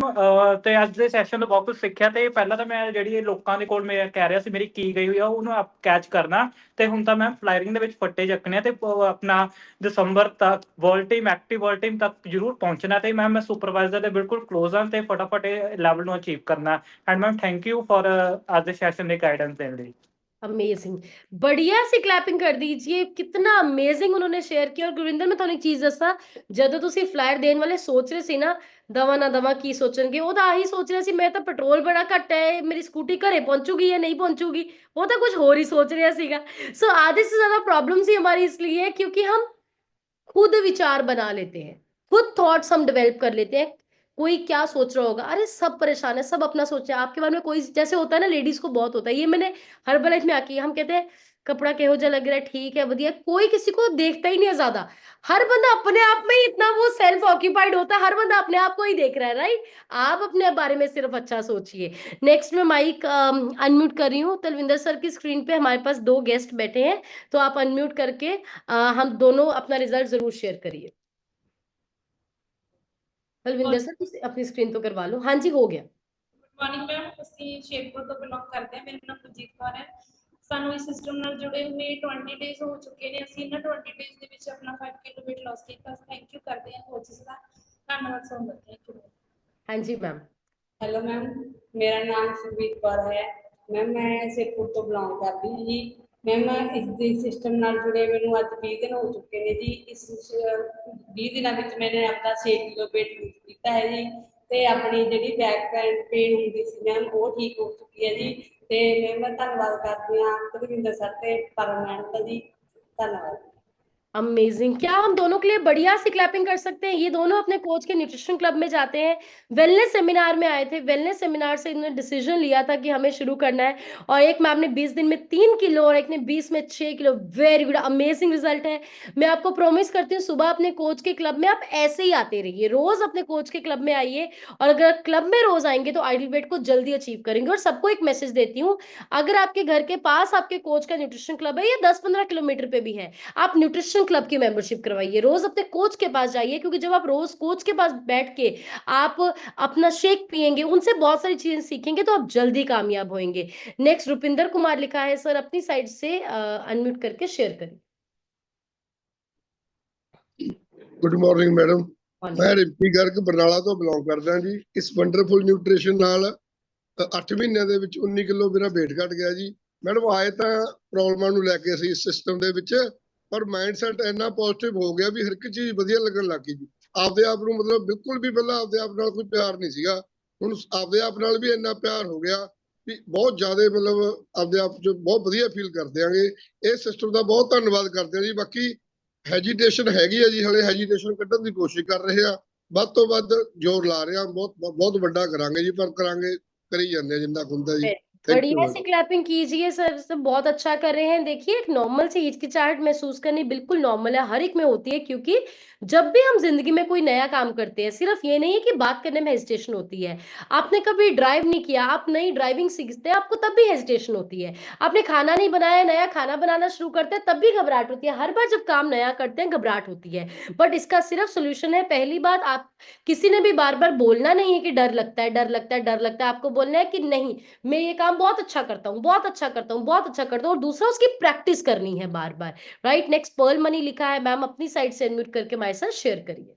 ਤੇ ਅੱਜ ਦੇ ਸੈਸ਼ਨ ਤੋਂ ਬਹੁਤ ਕੁਝ ਸਿੱਖਿਆ। ਤੇ ਪਹਿਲਾਂ ਤਾਂ ਮੈਂ ਜਿਹੜੀ ਲੋਕਾਂ ਦੇ ਕੋਲ ਮੈਂ ਕਹਿ ਰਿਹਾ ਸੀ ਮੇਰੀ ਕੀ ਗਈ ਹੋਈ ਆ ਉਹਨੂੰ ਆਪ ਕੈਚ ਕਰਨਾ, ਤੇ ਹੁਣ ਤਾਂ ਮੈਂ ਫਲਾਇਰਿੰਗ ਦੇ ਵਿੱਚ ਫੱਟੇ ਚੱਕਣੇ ਆ, ਤੇ ਆਪਣਾ ਦਸੰਬਰ ਤੱਕ world team, active world team ਤੱਕ ਜ਼ਰੂਰ ਪਹੁੰਚਣਾ। ਤੇ ਮੈਮ ਮੈਂ ਸੁਪਰਵਾਈਜ਼ਰ ਦੇ ਬਿਲਕੁਲ ਕਲੋਜ਼ ਹਾਂ ਤੇ ਫਟਾਫਟ ਇਹ ਲੈਵਲ ਨੂੰ ਅਚੀਵ ਕਰਨਾ। And ma'am thank you for ਅੱਜ ਦੇ ਸੈਸ਼ਨ ਦੇ गाइडेंस देने ਲਈ। अमेजिंग, बढ़िया सी क्लैपिंग कर दीजिए, कितना अमेजिंग उन्होंने शेयर किया। और गुरविंदर मैं ਤੁਹਾਨੂੰ ਇੱਕ ਚੀਜ਼ ਦੱਸਾਂ, ਜਦੋਂ ਤੁਸੀਂ ਫਲਾਇਰ ਦੇਣ ਵਾਲੇ ਸੋਚ ਰਹੇ ਸੀ ਨਾ, ਦਵਾ ਨਾ ਦਵਾ ਕੀ ਸੋਚਣਗੇ, ਉਹ ਤਾਂ ਆਹੀ ਸੋਚ ਰਿਹਾ ਸੀ ਮੈਂ ਤਾਂ ਪੈਟਰੋਲ ਬੜਾ ਘੱਟ ਹੈ, ਮੇਰੀ ਸਕੂਟੀ ਘਰੇ ਪਹੁੰਚੂਗੀ ਜਾਂ नहीं पहुंचूगी, वो तो कुछ और ही सोच रहा सीगा। सो आधे से ज्यादा प्रॉब्लम्स ही हमारी इसलिए है क्योंकि हम खुद विचार बना लेते हैं, खुद थॉट्स हम डेवलप कर लेते हैं। कोई क्या सोच रहा होगा, अरे सब परेशान है, सब अपना सोच रहा है आपके बारे में। कोई जैसे होता है ना, लेडीज को बहुत होता है, ये मैंने हर्बल लाइफ में आके, हम कहते हैं कपड़ा केहो जा लग रहा है, ठीक है बढ़िया, कोई किसी को देखता ही नहीं है ज्यादा। हर बंदा अपने आप में ही इतना वो सेल्फ ऑक्यूपाइड होता है, हर बंदा अपने आप को ही देख रहा है, राइट। आप अपने बारे में सिर्फ अच्छा सोचिए। नेक्स्ट में माइक अनम्यूट कर रही हूँ। तलविंदर सर की स्क्रीन पे हमारे पास 2 गेस्ट बैठे हैं, तो आप अनम्यूट करके हम दोनों अपना रिजल्ट जरूर शेयर करिए। बलविंदर सर ਤੁਸੀਂ ਆਪਣੀ ਸਕਰੀਨ ਤੋਂ ਕਰਵਾ ਲਓ। ਹਾਂਜੀ ਹੋ ਗਿਆ। ਗੁੱਡ ਮਾਰਨਿੰਗ ਮੈਮ, ਅਸੀਂ ਸ਼ੇਖਪੁਰ ਤੋਂ ਬਿਲੋਂਗ ਕਰਦੇ ਹਾਂ। ਮੇਰਾ ਨਾਮ ਗੁਰਜੀਤ ਕੌਰ ਹੈ। ਸਾਨੂੰ ਇਸ ਸਿਸਟਮ ਨਾਲ ਜੁੜੇ ਹੋਏ 20 ਡੇਜ਼ ਹੋ ਚੁੱਕੇ ਨੇ। ਅਸੀਂ ਇਹਨਾਂ 20 ਡੇਜ਼ ਦੇ ਵਿੱਚ ਆਪਣਾ 5 ਕਿਲੋ weight loss ਕੀਤਾ। ਥੈਂਕ ਯੂ ਕਰਦੇ ਹਾਂ ਕੋਚਿਸ ਦਾ, ਧੰਨਵਾਦ ਸੋ ਮਚ। Thank you. ਹਾਂਜੀ ਮੈਮ। ਹੈਲੋ ਮੈਮ, ਮੇਰਾ ਨਾਮ ਸੁਰਜੀਤ ਕੌਰ ਹੈ। ਮੈਮ ਮੈਂ ਸ਼ੇਖਪੁਰ ਤੋਂ ਬਿਲੋਂਗ ਕਰਦੀ ਹਾਂ ਜੀ। ਮੈਮ ਇਸ ਦੇ ਸਿਸਟਮ ਨਾਲ ਜੁੜੇ ਮੈਨੂੰ ਅੱਜ 20 ਦਿਨ ਹੋ ਚੁੱਕੇ ਨੇ ਜੀ। ਇਸ 20 ਦਿਨਾਂ ਵਿੱਚ ਮੈंने ਆਪਣਾ 6 ਕਿਲੋ weight lose ਕੀਤਾ ਹੈ ਜੀ। ਤੇ ਆਪਣੀ ਜਿਹੜੀ ਬੈਕ ਪੇਨ ਹੁੰਦੀ ਸੀ ਮੈਮ ਉਹ ਠੀਕ ਹੋ ਚੁੱਕੀ ਹੈ ਜੀ। ਤੇ ਮੈਮ ਮੈਂ ਧੰਨਵਾਦ ਕਰਦੀ ਹਾਂ ਗੁਰਵਿੰਦਰ ਸਰ ਤੇ ਪਰਮ ਮੈਡਮ ਦਾ ਜੀ। ਧੰਨਵਾਦ। अमेजिंग, क्या हम दोनों के लिए बढ़िया सी क्लैपिंग कर सकते हैं। ये दोनों अपने कोच के न्यूट्रिशन क्लब में जाते हैं, वेलनेस सेमिनार में आए थे, वेलनेस सेमिनार से इन्होंने डिसीजन लिया था कि हमें शुरू करना है। और एक मैम ने 20 दिन में 3 किलो और एक ने 20 में 6 kilo. Very good, amazing result है। मैं आपको प्रॉमिस करती हूँ सुबह अपने कोच के क्लब में आप ऐसे ही आते रहिए, रोज अपने कोच के क्लब में आइए। और अगर क्लब में रोज आएंगे तो आइडल वेट को जल्दी अचीव करेंगे। और सबको एक मैसेज देती हूँ, अगर आपके घर के पास आपके कोच का न्यूट्रिशन क्लब है या 10-15 किलोमीटर पे भी है, आप न्यूट्रिशन क्लब की मेंबरशिप करवाइए, रोज अपने कोच के पास जाइए। क्योंकि जब आप रोज कोच के पास बैठ के आप अपना शेक पिएंगे, उनसे बहुत सारी चीजें सीखेंगे, तो आप जल्दी कामयाब होंगे। नेक्स्ट रुपिंदर कुमार लिखा है, सर अपनी साइड से अनम्यूट करके शेयर करें। गुड मॉर्निंग मैडम, मैं रिंपी गर्ग बरनाला तो बिलोंग करदा जी। इस वंडरफुल न्यूट्रिशन नाल 8 ਮਹੀਨਿਆਂ ਦੇ ਵਿੱਚ 19 ਕਿਲੋ ਮੇਰਾ weight ਘਟ ਗਿਆ ਜੀ। ਮੈਡਮ ਆਏ ਤਾਂ ਪ੍ਰੋਬਲਮਾਂ ਨੂੰ ਲੈ ਕੇ ਅਸੀਂ ਇਸ ਸਿਸਟਮ ਦੇ ਵਿੱਚ, ਪਰ ਮਾਈਂਡਸੈਟ ਇੰਨਾ ਪੋਜ਼ਿਟਿਵ ਹੋ ਗਿਆ ਵੀ ਹਰ ਇੱਕ ਚੀਜ਼ ਵਧੀਆ ਲੱਗਣ ਲੱਗ ਗਈ ਜੀ। ਆਪਦੇ ਆਪ ਨੂੰ ਮਤਲਬ ਬਿਲਕੁਲ ਵੀ ਪਹਿਲਾਂ ਆਪਦੇ ਆਪ ਨਾਲ ਕੋਈ ਪਿਆਰ ਨਹੀਂ ਸੀਗਾ, ਹੁਣ ਆਪਦੇ ਆਪ ਨਾਲ ਵੀ ਇੰਨਾ ਪਿਆਰ ਹੋ ਗਿਆ ਵੀ ਬਹੁਤ ਜ਼ਿਆਦਾ ਮਤਲਬ ਆਪਦੇ ਆਪ 'ਚ ਬਹੁਤ ਵਧੀਆ ਫੀਲ ਕਰਦੇ ਆਂਗੇ। ਇਹ ਸਿਸਟਮ ਦਾ ਬਹੁਤ ਧੰਨਵਾਦ ਕਰਦੇ ਆ ਜੀ। ਬਾਕੀ ਹੈਜੀਟੇਸ਼ਨ ਹੈਗੀ ਆ ਜੀ, ਹਲੇ ਹੈਜੀਟੇਸ਼ਨ ਕੱਢਣ ਦੀ ਕੋਸ਼ਿਸ਼ ਕਰ ਰਹੇ ਆ, ਵੱਧ ਤੋਂ ਵੱਧ ਜ਼ੋਰ ਲਾ ਰਹੇ ਆ, ਬਹੁਤ ਵੱਡਾ ਕਰਾਂਗੇ ਜੀ, ਪਰ करेंगे, करी जाते हैं जिन्ना कुंदा जी। थैंक यू बढ़िया से मैडम। क्लैपिंग कीजिए सर, सब बहुत अच्छा कर रहे हैं। देखिए एक नॉर्मल सी हिचकिचाहट महसूस करनी बिल्कुल नॉर्मल है, हर एक में होती है, क्योंकि जब भी हम जिंदगी में कोई नया काम करते हैं, सिर्फ ये नहीं है कि बात करने में हेजिटेशन होती है। आपने कभी ड्राइव नहीं किया, आप नई ड्राइविंग सीखते हैं, आपको तब भी हेजिटेशन होती है। आपने खाना नहीं बनाया, नया खाना बनाना शुरू करते हैं, तब भी घबराहट होती है। हर बार जब काम नया करते हैं घबराहट होती है, बट इसका सिर्फ सोल्यूशन है। पहली बात, आप किसी ने भी बार बार बोलना नहीं है कि डर लगता है, डर लगता है, डर लगता है। आपको बोलना है कि नहीं, मैं ये काम बहुत अच्छा करता हूँ, बहुत अच्छा करता हूँ, बहुत अच्छा करता हूँ। और दूसरा, उसकी प्रैक्टिस करनी है बार बार। राइट, नेक्स्ट पर्ल मनी लिखा है, मैम अपनी साइड से अनम्यूट करके हमारे साथ शेयर करिए।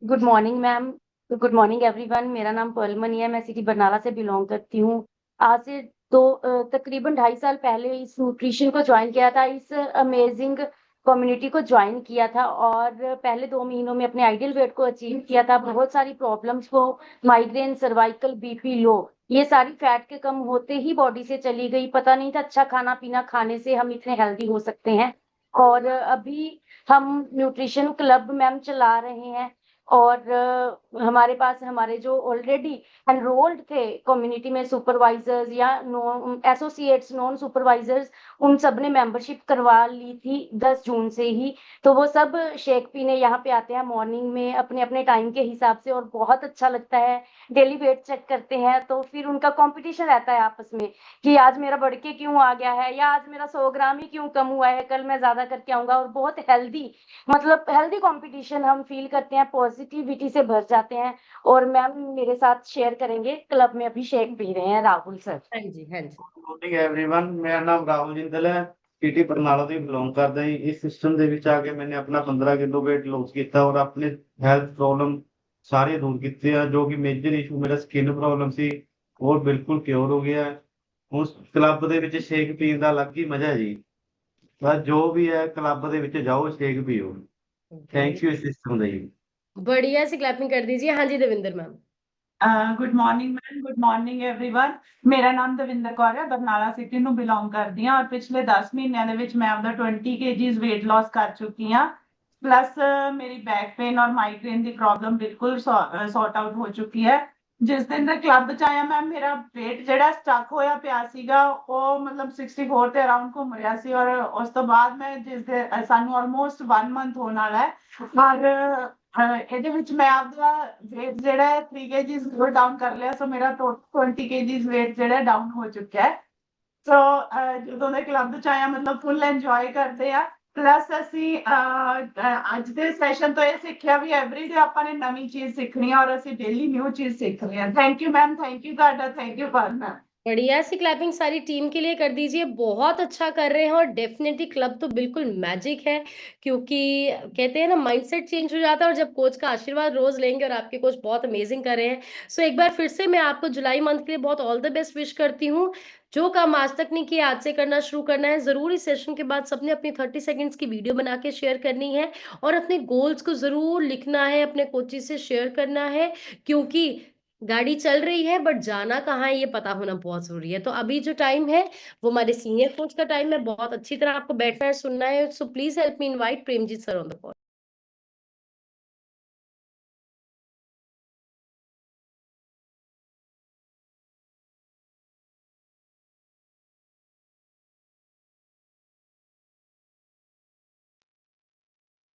Good morning ma'am, good morning everyone. मेरा नाम पर्ल मनी है, मैं सिटी बरनाला से बिलोंग करती हूँ। आज से तकरीबन 2.5 साल पहले इस न्यूट्रिशन को ज्वाइन किया था, इस अमेजिंग कम्युनिटी को ज्वाइन किया था, और पहले 2 महीनों में अपने आइडियल वेट को अचीव किया था। बहुत सारी प्रॉब्लम्स को, माइग्रेन, सर्वाइकल, बीपी लो, ये सारी फैट के कम होते ही बॉडी से चली गई। पता नहीं था अच्छा खाना पीना खाने से हम इतने हेल्दी हो सकते हैं। और अभी हम न्यूट्रिशन क्लब मैम चला रहे हैं, और हमारे पास हमारे जो ऑलरेडी एनरोल्ड थे कम्युनिटी में सुपरवाइजर्स या नॉन एसोसिएट्स, नॉन सुपरवाइजर्स, उन सब ने मेंबरशिप करवा ली थी 10 जून से ही। तो वो सब शेक पीने यहाँ पे आते हैं मॉर्निंग में अपने अपने टाइम के हिसाब से, और बहुत अच्छा लगता है। डेली वेट चेक करते हैं, तो फिर उनका कंपटीशन रहता है आपस में कि आज मेरा बढ़ के क्यों आ गया है, या आज मेरा 100 ग्राम ही क्यों कम हुआ है, कल मैं ज्यादा करके आऊंगा। और बहुत हेल्दी, मतलब हेल्दी कंपटीशन हम फील करते हैं, पॉजिटिविटी से भर जाते हैं। और मैम मेरे साथ शेयर करेंगे, क्लब में अभी शेक पी रहे हैं राहुल सर। हाँ जी, हाँ जी। ਗੁੱਡ ਮਾਰਨਿੰਗ एवरीवन, ਮੇਰਾ ਨਾਮ ਰਾਹੁਲ ਜਿੰਦਲ ਹੈ, ਪੀਟੀ ਬਰਨਾਲਾ ਤੋਂ ਬਿਲੋਂਗ ਕਰਦਾ ਹਾਂ। ਇਸ ਸਿਸਟਮ ਦੇ ਵਿੱਚ ਆ ਕੇ ਮੈंने ਆਪਣਾ 15 ਕਿਲੋ weight lose ਕੀਤਾ ਔਰ ਆਪਣੇ ਹੈਲਥ ਪ੍ਰੋਬਲਮ ਸਾਰੇ ਦੂਰ ਕੀਤੇ ਆ। ਜੋ ਕਿ ਮੇਜਰ ਇਸ਼ੂ ਮੇਰਾ ਸਕਿਨ ਪ੍ਰੋਬਲਮ ਸੀ, ਉਹ ਬਿਲਕੁਲ ਕਿਉਰ ਹੋ ਗਿਆ ਹੈ। ਉਸ ਕਲੱਬ ਦੇ ਵਿੱਚ ਸ਼ੇਕ ਪੀਣ ਦਾ ਅਲੱਗ ਹੀ ਮਜ਼ਾ ਹੈ ਜੀ। ਬਸ ਜੋ ਵੀ ਹੈ ਕਲੱਬ ਦੇ ਵਿੱਚ ਜਾਓ, ਸ਼ੇਕ ਪੀਓ। ਥੈਂਕ ਯੂ ਇਸ ਸਿਸਟਮ ਦਾ ਜੀ। बढ़िया से क्लैपिंग कर दीजिए। हाँ जी Devinder ma'am. Good morning ma'am, good morning everyone. ਮੇਰਾ ਨਾਮ ਦਵਿੰਦਰ ਕੌਰ ਹੈ, ਬਰਨਾਲਾ ਸਿਟੀ ਨੂੰ ਬਿਲੋਂਗ ਕਰਦੀ ਹਾਂ, ਔਰ ਪਿਛਲੇ 10 ਮਹੀਨਿਆਂ ਦੇ ਵਿੱਚ ਮੈਂ ਆਪਦਾ 20 kgs weight loss ਕਰ ਚੁੱਕੀ ਹਾਂ। ਪਲੱਸ ਮੇਰੀ ਬੈਕ ਪੇਨ ਔਰ ਮਾਈਗ੍ਰੇਨ ਦੀ ਪ੍ਰੋਬਲਮ ਬਿਲਕੁਲ ਸੌਰਟ ਆਊਟ ਹੋ ਚੁੱਕੀ ਹੈ। ਜਿਸ ਦਿਨ ਦਾ ਕਲੱਬ ਚ ਆਇਆ ਮੈਮ, ਮੇਰਾ weight ਜਿਹੜਾ ਸਟਕ ਹੋਇਆ ਪਿਆ ਸੀਗਾ, ਉਹ ਮਤਲਬ 64 ਦੇ ਅਰਾਊਂਡ ਘੁੰਮ ਰਿਹਾ ਸੀ। ਔਰ ਉਸ ਤੋਂ ਬਾਅਦ ਮੈਂ ਸਾਨੂੰ ਆਲਮੋਸਟ 1 ਮੰਥ ਹੋਣ ਵਾਲਾ ਹੈ, ਔਰ ਇਹਦੇ ਵਿੱਚ ਮੈਂ ਆਪਦਾ weight ਜਿਹੜਾ ਹੈ 3 kgs ਡਾਊਨ ਕਰ ਲਿਆ। ਸੋ ਮੇਰਾ 20 kgs weight ਜਿਹੜਾ ਡਾਊਨ ਹੋ ਚੁੱਕਿਆ ਹੈ। ਸੋ ਜਦੋਂ ਦੇ ਕਲੱਬ ਚ ਆਇਆ, ਮਤਲਬ ਫੁੱਲ ਇੰਜੋਏ ਕਰਦੇ ਆ। ਪਲੱਸ ਅਸੀਂ ਅੱਜ ਦੇ ਸੈਸ਼ਨ ਤੋਂ ਇਹ ਸਿੱਖਿਆ ਵੀ ਐਵਰੀਡੇ ਆਪਾਂ ਨੇ ਨਵੀਂ ਚੀਜ਼ ਸਿੱਖਣੀ ਹੈ, ਔਰ ਅਸੀਂ ਡੇਲੀ ਨਿਊ ਚੀਜ਼ ਸਿੱਖ ਰਹੇ ਹਾਂ। Thank you ma'am, thank you ਤੁਹਾਡਾ, ਥੈਂਕ ਯੂ ਫॉर मैम। बढ़िया सी क्लैपिंग सारी टीम के लिए कर दीजिए, बहुत अच्छा कर रहे हैं। और डेफिनेटली क्लब तो बिल्कुल मैजिक है, क्योंकि कहते हैं ना माइंडसेट चेंज हो जाता है। और जब कोच का आशीर्वाद रोज लेंगे, और आपके कोच बहुत अमेजिंग कर रहे हैं, सो एक बार फिर से मैं आपको जुलाई मंथ के लिए बहुत ऑल द बेस्ट विश करती हूँ। जो काम आज तक नहीं किया, आज से करना शुरू करना है। जरूर इस सेशन के बाद सबने अपनी 30 सेकंड्स की वीडियो बना के शेयर करनी है, और अपने गोल्स को जरूर लिखना है, अपने कोचिज से शेयर करना है, क्योंकि गाड़ी चल रही है, बट जाना कहाँ है ये पता होना बहुत जरूरी है। तो अभी जो टाइम है वो हमारे सीनियर कोच का टाइम है, बहुत अच्छी तरह आपको बैठना है, सुनना है। So please help me invite Premjit sir on the call.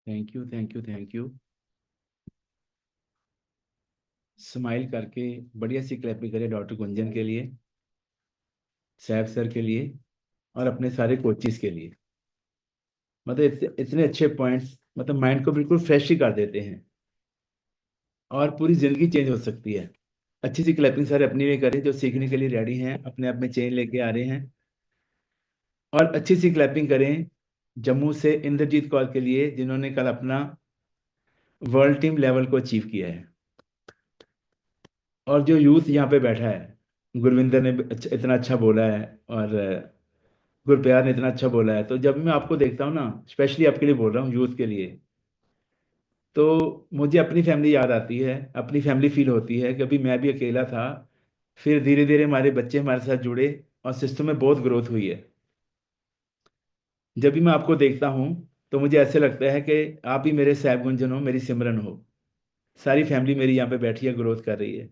Thank you, thank you, thank you. Smile करके बढ़िया सी क्लैपिंग करिए डॉक्टर गुंजन के लिए, सैफ सर के लिए, और अपने सारे कोचिस के लिए। मतलब इतने अच्छे पॉइंट्स, मतलब माइंड को बिल्कुल फ्रेश ही कर देते हैं, और पूरी जिंदगी चेंज हो सकती है। अच्छी सी क्लैपिंग सारे अपनी भी करें जो सीखने के लिए रेडी हैं, अपने आप में चेंज लेके आ रहे हैं। और अच्छी सी क्लैपिंग करें जम्मू से इंद्रजीत कौर के लिए, जिन्होंने कल अपना वर्ल्ड टीम लेवल को अचीव किया है। और जो यूथ यहाँ पे बैठा है, गुरविंदर ने इतना अच्छा बोला है, और गुरप्यार ने इतना अच्छा बोला है। तो जब मैं आपको देखता हूँ ना, स्पेशली आपके लिए बोल रहा हूँ, यूथ के लिए, तो मुझे अपनी फैमिली याद आती है, अपनी फैमिली फील होती है। कभी मैं भी अकेला था, फिर धीरे धीरे हमारे बच्चे हमारे साथ जुड़े और सिस्टम में बहुत ग्रोथ हुई है। जब भी मैं आपको देखता हूँ तो मुझे ऐसे लगता है कि आप ही मेरे सैब गुंजन हो, मेरी सिमरन हो। सारी फैमिली मेरी यहाँ पे बैठी है, ग्रोथ कर रही है।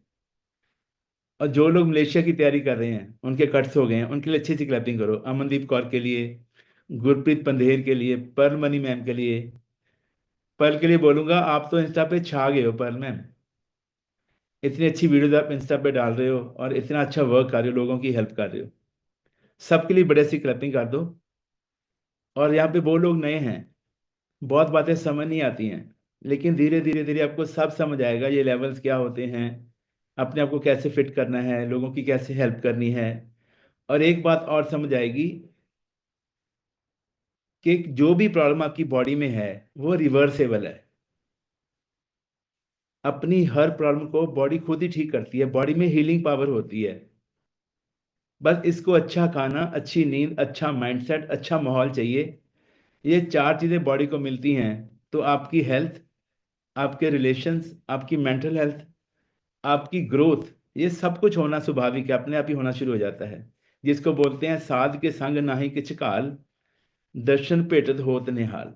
और जो लोग मलेशिया की तैयारी कर रहे हैं, उनके कट्स हो गए हैं, उनके लिए अच्छी सी क्लैपिंग करो। अमनदीप कौर के लिए, गुरप्रीत पंधेर के लिए, पर्ल मनी मैम के लिए। पर्ल के लिए बोलूंगा, आप तो इंस्टा पे छा गए हो पर्ल मैम। इतनी अच्छी वीडियोज आप इंस्टा पे डाल रहे हो और इतना अच्छा वर्क कर रहे हो, लोगों की हेल्प कर रहे हो। सबके लिए बड़े सी क्लैपिंग कर दो। और यहाँ पे वो लोग नए हैं, बहुत बातें समझ नहीं आती हैं, लेकिन धीरे धीरे धीरे आपको सब समझ आएगा ये लेवल्स क्या होते हैं, अपने आप को कैसे फिट करना है, लोगों की कैसे हेल्प करनी है। और एक बात और समझ आएगी कि जो भी प्रॉब्लम आपकी बॉडी में है वो रिवर्सेबल है। अपनी हर प्रॉब्लम को बॉडी खुद ही ठीक करती है, बॉडी में हीलिंग पावर होती है। बस इसको अच्छा खाना, अच्छी नींद, अच्छा माइंडसेट, अच्छा माहौल चाहिए। ये 4 चीज़ें बॉडी को मिलती हैं तो आपकी हेल्थ, आपके रिलेशंस, आपकी मेंटल हेल्थ, आपकी ग्रोथ, ये सब कुछ होना स्वाभाविक है, अपने आप ही होना शुरू हो जाता है। जिसको बोलते हैं साध के संग नाहि किछ काल, दर्शन भेटत होत निहाल।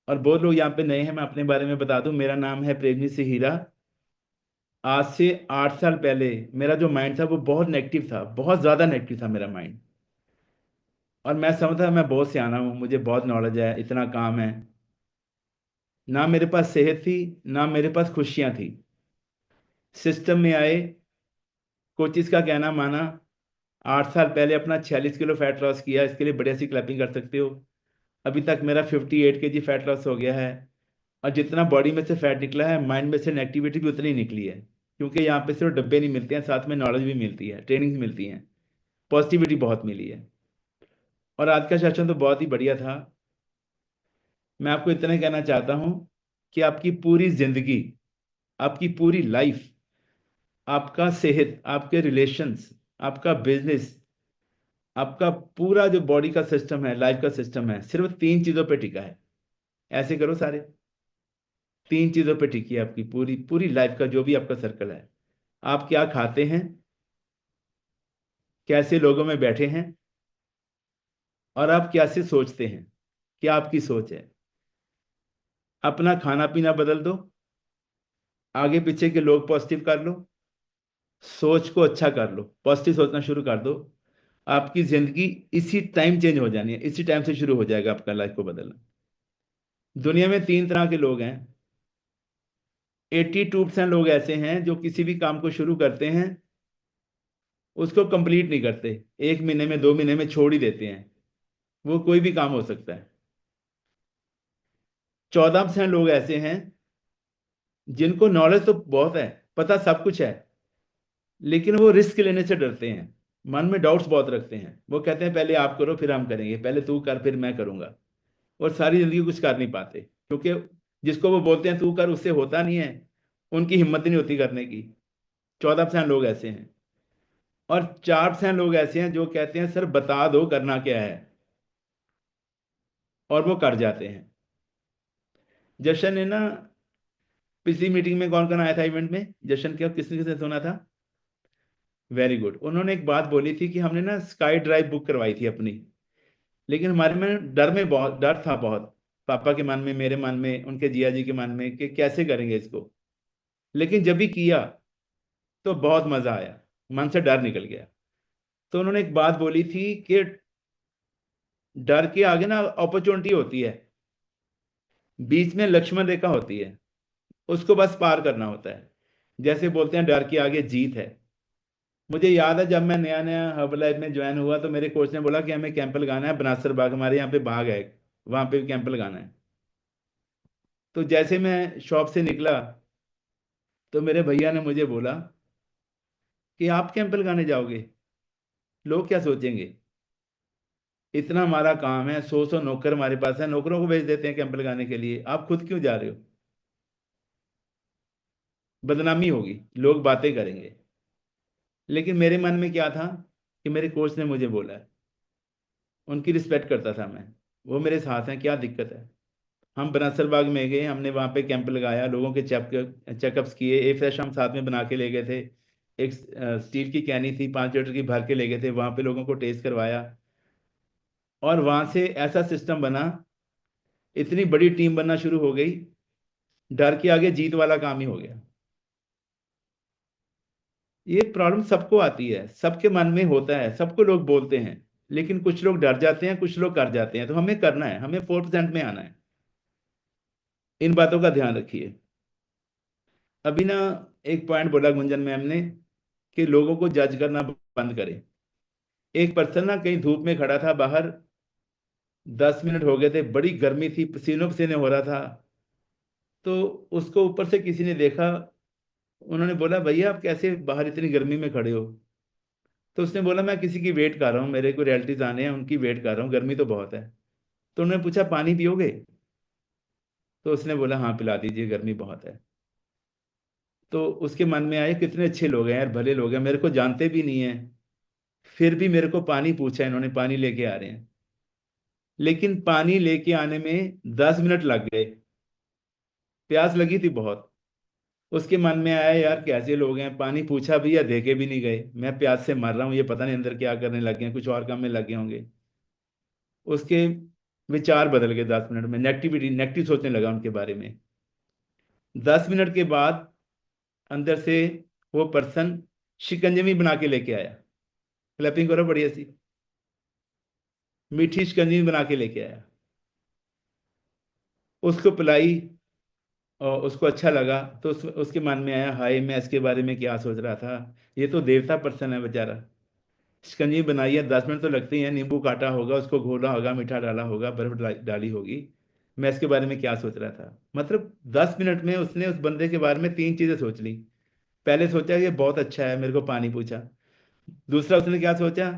और बहुत लोग यहाँ पे नए हैं, मैं अपने बारे में बता दूं, मेरा नाम है प्रेमजी सिंह हीरा। आज से 8 साल पहले मेरा जो माइंड था वो बहुत नेगेटिव था, बहुत ज़्यादा नेगेटिव था मेरा माइंड। और मैं समझता मैं बहुत सियाना हूँ, मुझे बहुत नॉलेज है, इतना काम है। ना मेरे पास सेहत थी, ना मेरे पास खुशियाँ थी। सिस्टम में आए, कोचिस का कहना माना, 8 साल पहले अपना 46 किलो फैट लॉस किया। इसके लिए बढ़िया सी क्लैपिंग कर सकते हो। अभी तक मेरा 58 केजी फैट लॉस हो गया है। और जितना बॉडी में से फैट निकला है, माइंड में से नेगेटिविटी भी उतनी निकली है। क्योंकि यहाँ पे सिर्फ डब्बे नहीं मिलते हैं, साथ में नॉलेज भी मिलती है, ट्रेनिंग्स मिलती हैं, पॉजिटिविटी बहुत मिली है। और आज का सेशन तो बहुत ही बढ़िया था। मैं आपको इतना ही कहना चाहता हूँ कि आपकी पूरी जिंदगी, आपकी पूरी लाइफ, आपका सेहत, आपके रिलेशंस, आपका बिजनेस, आपका पूरा जो बॉडी का सिस्टम है, लाइफ का सिस्टम है, सिर्फ 3 चीज़ों पे टिका है। ऐसे करो सारे, 3 चीज़ों पे टिकी है आपकी पूरी पूरी लाइफ का जो भी आपका सर्कल है। आप क्या खाते हैं, कैसे लोगों में बैठे हैं, और आप कैसे सोचते हैं, क्या आपकी सोच है। अपना खाना पीना बदल दो, आगे पीछे के लोग पॉजिटिव कर लो, सोच को अच्छा कर लो, पॉजिटिव सोचना शुरू कर दो। आपकी जिंदगी इसी टाइम चेंज हो जानी है, इसी टाइम से शुरू हो जाएगा आपका लाइफ को बदलना। दुनिया में 3 तरह के लोग हैं। 82% लोग ऐसे हैं जो किसी भी काम को शुरू करते हैं, उसको कंप्लीट नहीं करते, 1 महीने में, 2 महीने में छोड़ ही देते हैं। वो कोई भी काम हो सकता है। 14% लोग ऐसे हैं जिनको नॉलेज तो बहुत है, पता सब कुछ है, लेकिन वो रिस्क लेने से डरते हैं, मन में डाउट्स बहुत रखते हैं। वो कहते हैं पहले आप करो फिर हम करेंगे, पहले तू कर फिर मैं करूंगा। और सारी जिंदगी कुछ कर नहीं पाते, क्योंकि जिसको वो बोलते हैं तू कर, उससे होता नहीं है, उनकी हिम्मत नहीं होती करने की। 14% लोग ऐसे हैं। और 4% लोग ऐसे हैं जो कहते हैं सर बता दो करना क्या है, और वो कर जाते हैं। जशन ने ना, पिछली मीटिंग में कौन कौन आया था इवेंट में, जशन क्या किसने किसने सुना था? Very good. उन्होंने एक बात बोली थी कि हमने ना स्काई ड्राइव बुक करवाई थी अपनी, लेकिन हमारे में बहुत डर था, बहुत पापा के मन में, मेरे मन में, उनके जिया जी के मन में, कि कैसे करेंगे इसको। लेकिन जब भी किया तो बहुत मजा आया, मन से डर निकल गया। तो उन्होंने एक बात बोली थी कि डर के आगे ना अपॉर्चुनिटी होती है, बीच में लक्ष्मण रेखा होती है, उसको बस पार करना होता है। जैसे बोलते हैं डर के आगे जीत है। मुझे याद है जब मैं नया नया हर्बल लाइफ में ज्वाइन हुआ तो मेरे कोच ने बोला कि हमें कैंप लगाना है बनासर बाग, हमारे यहाँ पे बाग है, वहां पे कैंप लगाना है। तो जैसे मैं शॉप से निकला तो मेरे भैया ने मुझे बोला कि आप कैंप लगाने जाओगे, लोग क्या सोचेंगे, इतना हमारा काम है, 100 नौकर हमारे पास है, नौकरों को भेज देते हैं कैंप लगाने के लिए, आप खुद क्यों जा रहे हो, बदनामी होगी, लोग बातें करेंगे। लेकिन मेरे मन में क्या था कि मेरे कोच ने मुझे बोला है, उनकी रिस्पेक्ट करता था मैं, वो मेरे साथ हैं, क्या दिक्कत है। हम बनासर बाग में गए, हमने वहाँ पे कैंप लगाया, लोगों के चेकअप्स किए। ए फ्रेश हम साथ में बना के ले गए थे, एक स्टील की कैनी थी 5 लीटर की, भर के ले गए थे, वहाँ पे लोगों को टेस्ट करवाया। और वहाँ से ऐसा सिस्टम बना, इतनी बड़ी टीम बनना शुरू हो गई, डर के आगे जीत वाला काम ही हो गया। ये प्रॉब्लम सबको आती है, सबके मन में होता है, सबको लोग बोलते हैं, लेकिन कुछ लोग डर जाते हैं, कुछ लोग कर जाते हैं। तो हमें करना है, हमें 4% में आना है। इन बातों का ध्यान रखिए। अभी ना एक पॉइंट बोला गुंजन मैम ने कि लोगों को जज करना बंद करें। एक पर्सन ना कहीं धूप में खड़ा था बाहर, 10 मिनट हो गए थे, बड़ी गर्मी थी, पसीनों पसीने हो रहा था, तो उसको ऊपर से किसी ने देखा, उन्होंने बोला भैया आप कैसे बाहर इतनी गर्मी में खड़े हो? तो उसने बोला मैं किसी की वेट कर रहा हूँ, मेरे को रियलिटीज आने हैं, उनकी वेट कर रहा हूँ, गर्मी तो बहुत है। तो उन्होंने पूछा पानी पियोगे? तो उसने बोला हाँ पिला दीजिए, गर्मी बहुत है। तो उसके मन में आए कितने अच्छे लोग हैं यार, भले लोग हैं, मेरे को जानते भी नहीं है, फिर भी मेरे को पानी पूछा, इन्होंने पानी लेके आ रहे हैं। लेकिन पानी लेके आने में 10 मिनट लग गए, प्यास लगी थी बहुत। उसके मन में आया यार कैसे लोग हैं, पानी पूछा भी या देके भी नहीं गए, मैं प्यास से मर रहा हूँ, ये पता नहीं अंदर क्या करने लगे हैं, कुछ और काम में लगे होंगे। उसके विचार बदल गए 10 मिनट में, नेगेटिव सोचने लगा उनके बारे में। 10 मिनट के बाद अंदर से वो पर्सन शिकंजवी बना के लेके आया, क्लैपिंग करो बढ़िया सी, मीठी शिकंजवी बना के लेके आया, उसको पिलाई और उसको अच्छा लगा। तो उसके मन में आया हाय मैं इसके बारे में क्या सोच रहा था, ये तो देवता पर्सन है बेचारा। शिकंजी बनाई है, 10 मिनट तो लगते ही हैं, नींबू काटा होगा, उसको घोला होगा, मीठा डाला होगा, बर्फ डाली होगी, मैं इसके बारे में क्या सोच रहा था। मतलब 10 मिनट में उसने उस बंदे के बारे में 3 चीजें सोच ली। पहले सोचा ये बहुत अच्छा है, मेरे को पानी पूछा। दूसरा उसने क्या सोचा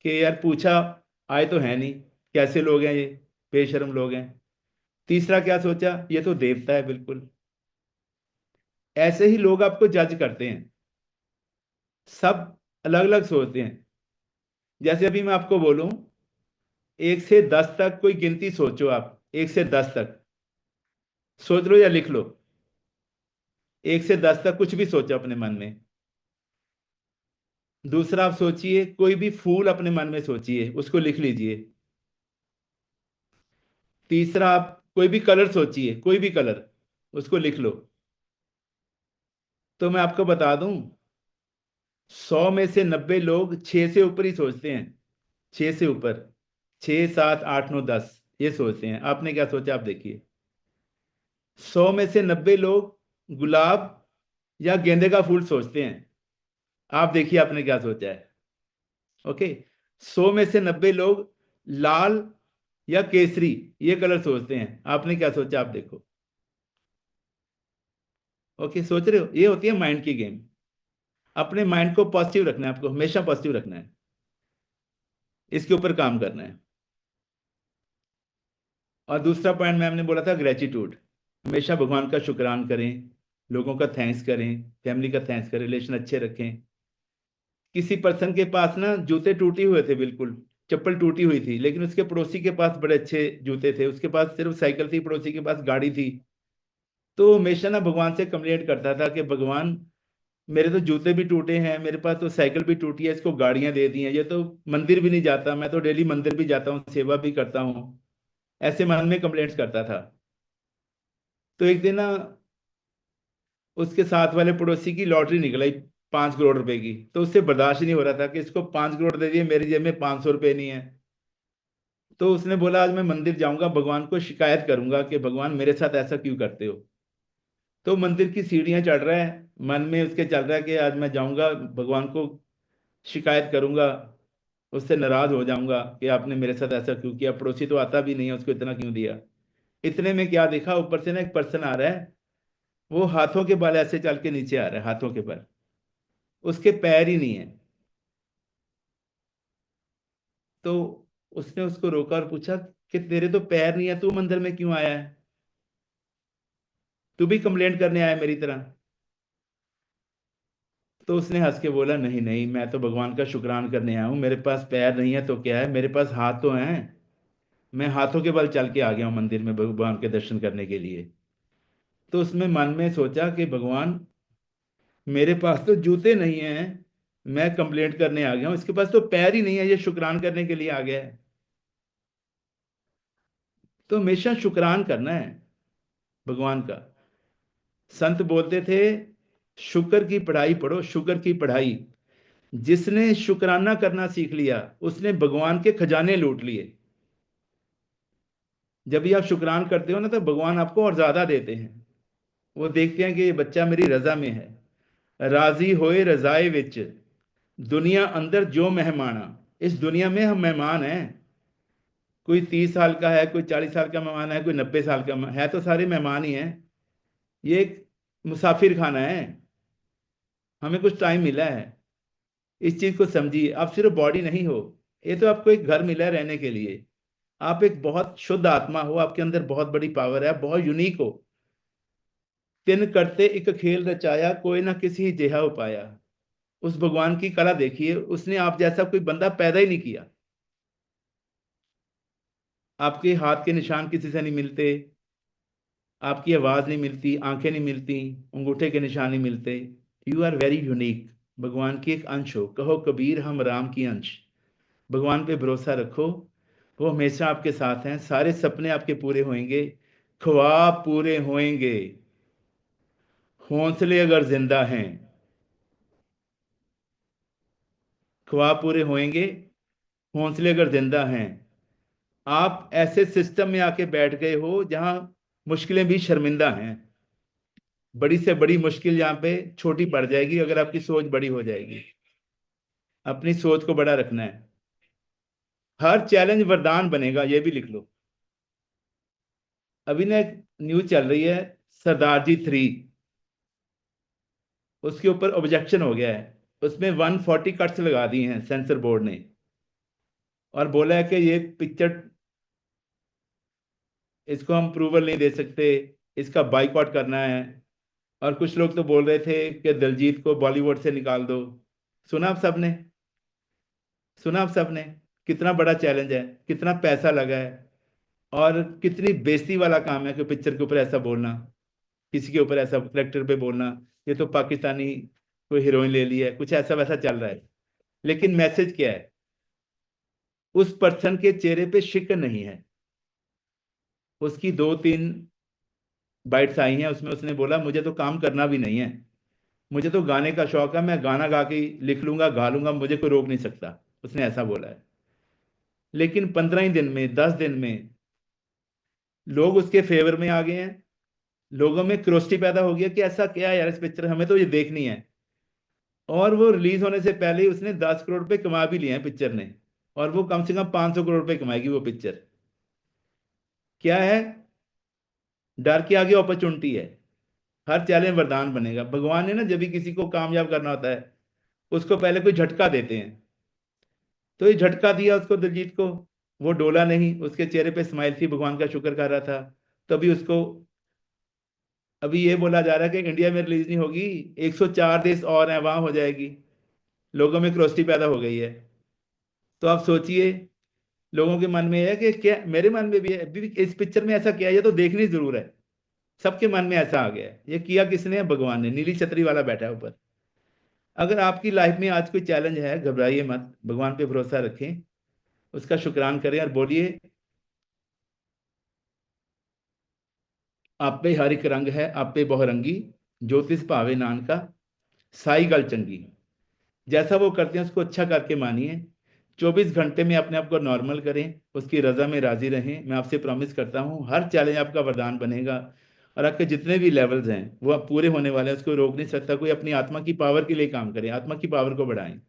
कि यार पूछा, आए तो है नहीं, कैसे लोग हैं ये, बेशर्म लोग हैं। तीसरा क्या सोचा, ये तो देवता है बिल्कुल। ऐसे ही लोग आपको जज करते हैं, सब अलग अलग सोचते हैं। जैसे अभी मैं आपको बोलूं 1 से 10 तक कोई गिनती सोचो, आप 1 से 10 तक सोच लो या लिख लो। 1 से 10 तक कुछ भी सोचो अपने मन में। दूसरा आप सोचिए कोई भी फूल अपने मन में सोचिए, उसको लिख लीजिए। तीसरा आप कोई भी कलर सोचिए, कोई भी कलर, उसको लिख लो। तो मैं आपको बता दूं 100 में से 90 लोग 6 से ऊपर ही सोचते हैं, 6 से ऊपर, 6 7 8 9 10 ये सोचते हैं। आपने क्या सोचा आप देखिए। 100 में से 90 लोग गुलाब या गेंदे का फूल सोचते हैं, आप देखिए आपने क्या सोचा है। ओके, 100 में से 90 लोग लाल या केसरी ये कलर सोचते हैं, आपने क्या सोचा आप देखो। ओके, सोच रहे हो, ये होती है माइंड की गेम। अपने माइंड को पॉजिटिव रखना है, आपको हमेशा पॉजिटिव रखना है, इसके ऊपर काम करना है। और दूसरा पॉइंट मैम ने बोला था ग्रेटिट्यूड, हमेशा भगवान का शुक्रान करें, लोगों का थैंक्स करें, फैमिली का थैंक्स करें, रिलेशन अच्छे रखें। किसी पर्सन के पास ना जूते टूटे हुए थे, बिल्कुल चप्पल टूटी हुई थी, लेकिन उसके पड़ोसी के पास बड़े अच्छे जूते थे, उसके पास सिर्फ साइकिल थी, पड़ोसी के पास गाड़ी थी। तो हमेशा ना भगवान से कंप्लेंट करता था कि भगवान मेरे तो जूते भी टूटे हैं, मेरे पास तो साइकिल भी टूटी है, इसको गाड़ियां दे दी हैं, ये तो मंदिर भी नहीं जाता, मैं तो डेली मंदिर भी जाता हूँ, सेवा भी करता हूँ। ऐसे मन में कंप्लेंट्स करता था। तो एक दिन ना उसके साथ वाले पड़ोसी की लॉटरी निकल आई 5 करोड़ रुपए की, तो उससे बर्दाश्त ही नहीं हो रहा था कि इसको 5 करोड़ दे दिए, मेरी जेब में 500 रुपए नहीं है। तो उसने बोला आज मैं मंदिर जाऊंगा, भगवान को शिकायत करूंगा कि भगवान मेरे साथ ऐसा क्यों करते हो। तो मंदिर की सीढ़ियां चढ़ रहा है, मन में उसके चल रहा है कि आज मैं जाऊंगा, भगवान को शिकायत करूंगा, उससे नाराज हो जाऊंगा कि आपने मेरे साथ ऐसा क्यों किया, पड़ोसी तो आता भी नहीं है, उसको इतना क्यों दिया। इतने में क्या देखा, ऊपर से ना एक पर्सन आ रहा है, वो हाथों के बल ऐसे चल के नीचे आ रहा है, हाथों के बल, उसके पैर ही नहीं है। तो उसने उसको रोका और पूछा कि तेरे तो पैर नहीं है, तू मंदिर में क्यों आया है, तू भी कंप्लेंट करने आया मेरी तरह। तो उसने हंस के बोला नहीं नहीं, मैं तो भगवान का शुक्रान करने आया हूँ, मेरे पास पैर नहीं है तो क्या है, मेरे पास हाथ तो हैं। मैं हाथों के बल चल के आ गया हूँ मंदिर में भगवान के दर्शन करने के लिए। तो उसमें मन में सोचा कि भगवान, मेरे पास तो जूते नहीं हैं, मैं कंप्लेंट करने आ गया हूँ, इसके पास तो पैर ही नहीं है, ये शुक्रान करने के लिए आ गया है। तो हमेशा शुक्रान करना है भगवान का। संत बोलते थे, शुक्र की पढ़ाई पढ़ो, शुक्र की पढ़ाई। जिसने शुक्राना करना सीख लिया उसने भगवान के खजाने लूट लिए। जब भी आप शुक्रान करते हो ना, तो भगवान आपको और ज्यादा देते हैं। वो देखते हैं कि ये बच्चा मेरी रजा में है। राजी होए रजाए विच, दुनिया अंदर जो मेहमाना। इस दुनिया में हम मेहमान हैं। कोई 30 साल का है, कोई 40 साल का मेहमान है, कोई 90 साल का है, तो सारे मेहमान ही हैं। ये एक मुसाफिर खाना है, हमें कुछ टाइम मिला है। इस चीज को समझिए, आप सिर्फ बॉडी नहीं हो। ये तो आपको एक घर मिला है रहने के लिए। आप एक बहुत शुद्ध आत्मा हो, आपके अंदर बहुत बड़ी पावर है, आप बहुत यूनिक हो। तिन करते एक खेल रचाया, कोई ना किसी जेहा उपाया। उस भगवान की कला देखिए, उसने आप जैसा कोई बंदा पैदा ही नहीं किया। आपके हाथ के निशान किसी से नहीं मिलते, आपकी आवाज नहीं मिलती, आंखें नहीं मिलती, अंगूठे के निशान नहीं मिलते। यू आर वेरी यूनिक, भगवान की एक अंश हो। कहो कबीर हम राम की अंश। भगवान पे भरोसा रखो, वो हमेशा आपके साथ हैं। सारे सपने आपके पूरे होंगे, ख्वाब पूरे होंगे। हौसले अगर जिंदा हैं, ख्वाब पूरे होंगे, हौसले अगर जिंदा हैं। आप ऐसे सिस्टम में आके बैठ गए हो जहां मुश्किलें भी शर्मिंदा हैं। बड़ी से बड़ी मुश्किल यहाँ पे छोटी पड़ जाएगी अगर आपकी सोच बड़ी हो जाएगी। अपनी सोच को बड़ा रखना है। हर चैलेंज वरदान बनेगा, ये भी लिख लो। अभी ना एक न्यूज चल रही है, सरदार जी 3, उसके ऊपर ऑब्जेक्शन हो गया है। उसमें 140 कट्स लगा दिए हैं सेंसर बोर्ड ने, और बोला है कि ये पिक्चर, इसको हम अप्रूवल नहीं दे सकते, इसका बाइकआउट करना है। और कुछ लोग तो बोल रहे थे कि दिलजीत को बॉलीवुड से निकाल दो। सुना आप सबने? सुना आप सबने? कितना बड़ा चैलेंज है, कितना पैसा लगा है, और कितनी बेइज्जती वाला काम है कि पिक्चर के ऊपर ऐसा बोलना, किसी के ऊपर ऐसा करेक्टर पे बोलना। ये तो पाकिस्तानी कोई हीरोइन ले ली है, कुछ ऐसा वैसा चल रहा है। लेकिन मैसेज क्या है? उस पर्सन के चेहरे पे शिक्र नहीं है। उसकी 2-3 बाइट्स आई हैं, उसमें उसने बोला मुझे तो काम करना भी नहीं है, मुझे तो गाने का शौक है, मैं गाना गा के लिख लूंगा, गा लूंगा, मुझे कोई रोक नहीं सकता। उसने ऐसा बोला है। लेकिन 15 ही दिन में, 10 दिन में लोग उसके फेवर में आ गए हैं। लोगों में क्रोस्टी पैदा हो गया कि ऐसा क्या है यार इस पिक्चर, हमें तो ये देखनी है। और वो रिलीज होने से पहले ही उसने 10 करोड़ रुपए कमा भी लिए हैं पिक्चर ने, और वो कम से कम 500 करोड़ रुपए कमाएगी वो पिक्चर। क्या है? डर के आगे अपॉर्चुनिटी है। हर चैलेंज वरदान बनेगा। भगवान ने ना जब भी किसी को कामयाब करना होता है, उसको पहले कोई झटका देते हैं। तो ये झटका दिया उसको, दिलजीत को। वो डोला नहीं, उसके चेहरे पे स्माइल थी, भगवान का शुक्र कर रहा था। तभी उसको, अभी ये बोला जा रहा है कि इंडिया में रिलीज नहीं होगी, 104 देश और हैं, वहां हो जाएगी। लोगों में क्रोस्टी पैदा हो गई है। तो आप सोचिए, लोगों के मन में है कि क्या, मेरे मन में भी है, अभी इस पिक्चर में ऐसा क्या है, ये तो देखनी जरूर है। सबके मन में ऐसा आ गया है। ये किया किसने है? भगवान ने। नीली छतरी वाला बैठा है ऊपर। अगर आपकी लाइफ में आज कोई चैलेंज है, घबराइए मत, भगवान पे भरोसा रखें, उसका शुक्रान करें और बोलिए, आपे हर एक रंग है, आपे बहुरंगी, ज्योतिष भावे नानका, साई गल चंगी। जैसा वो करते हैं उसको अच्छा करके मानिए। 24 घंटे में अपने आप को नॉर्मल करें, उसकी रजा में राजी रहें। मैं आपसे प्रॉमिस करता हूँ हर चैलेंज आपका वरदान बनेगा, और आपके जितने भी लेवल्स हैं वो आप पूरे होने वाले हैं। उसको रोक नहीं सकता कोई। अपनी आत्मा की पावर के लिए काम करें, आत्मा की पावर को बढ़ाएं।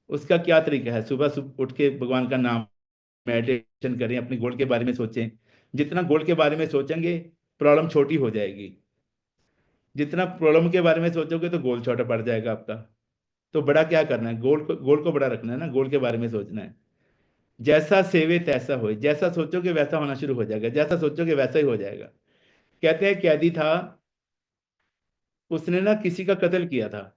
उसका क्या तरीका है? सुबह सुबह उठ के भगवान का नाम, मेडिटेशन करें, अपने गोल के बारे में सोचें। जितना गोल के बारे में सोचेंगे, प्रॉब्लम छोटी हो जाएगी। जितना प्रॉब्लम के बारे में सोचोगे तो गोल छोटा पड़ जाएगा आपका। तो बड़ा क्या करना है? गोल को बड़ा रखना है ना, गोल के बारे में सोचना है। जैसा सेवे तैसा होए, जैसा सोचोगे वैसा होना शुरू हो जाएगा, जैसा सोचोगे वैसा ही हो जाएगा। कहते हैं कैदी था, उसने ना किसी का कत्ल किया था,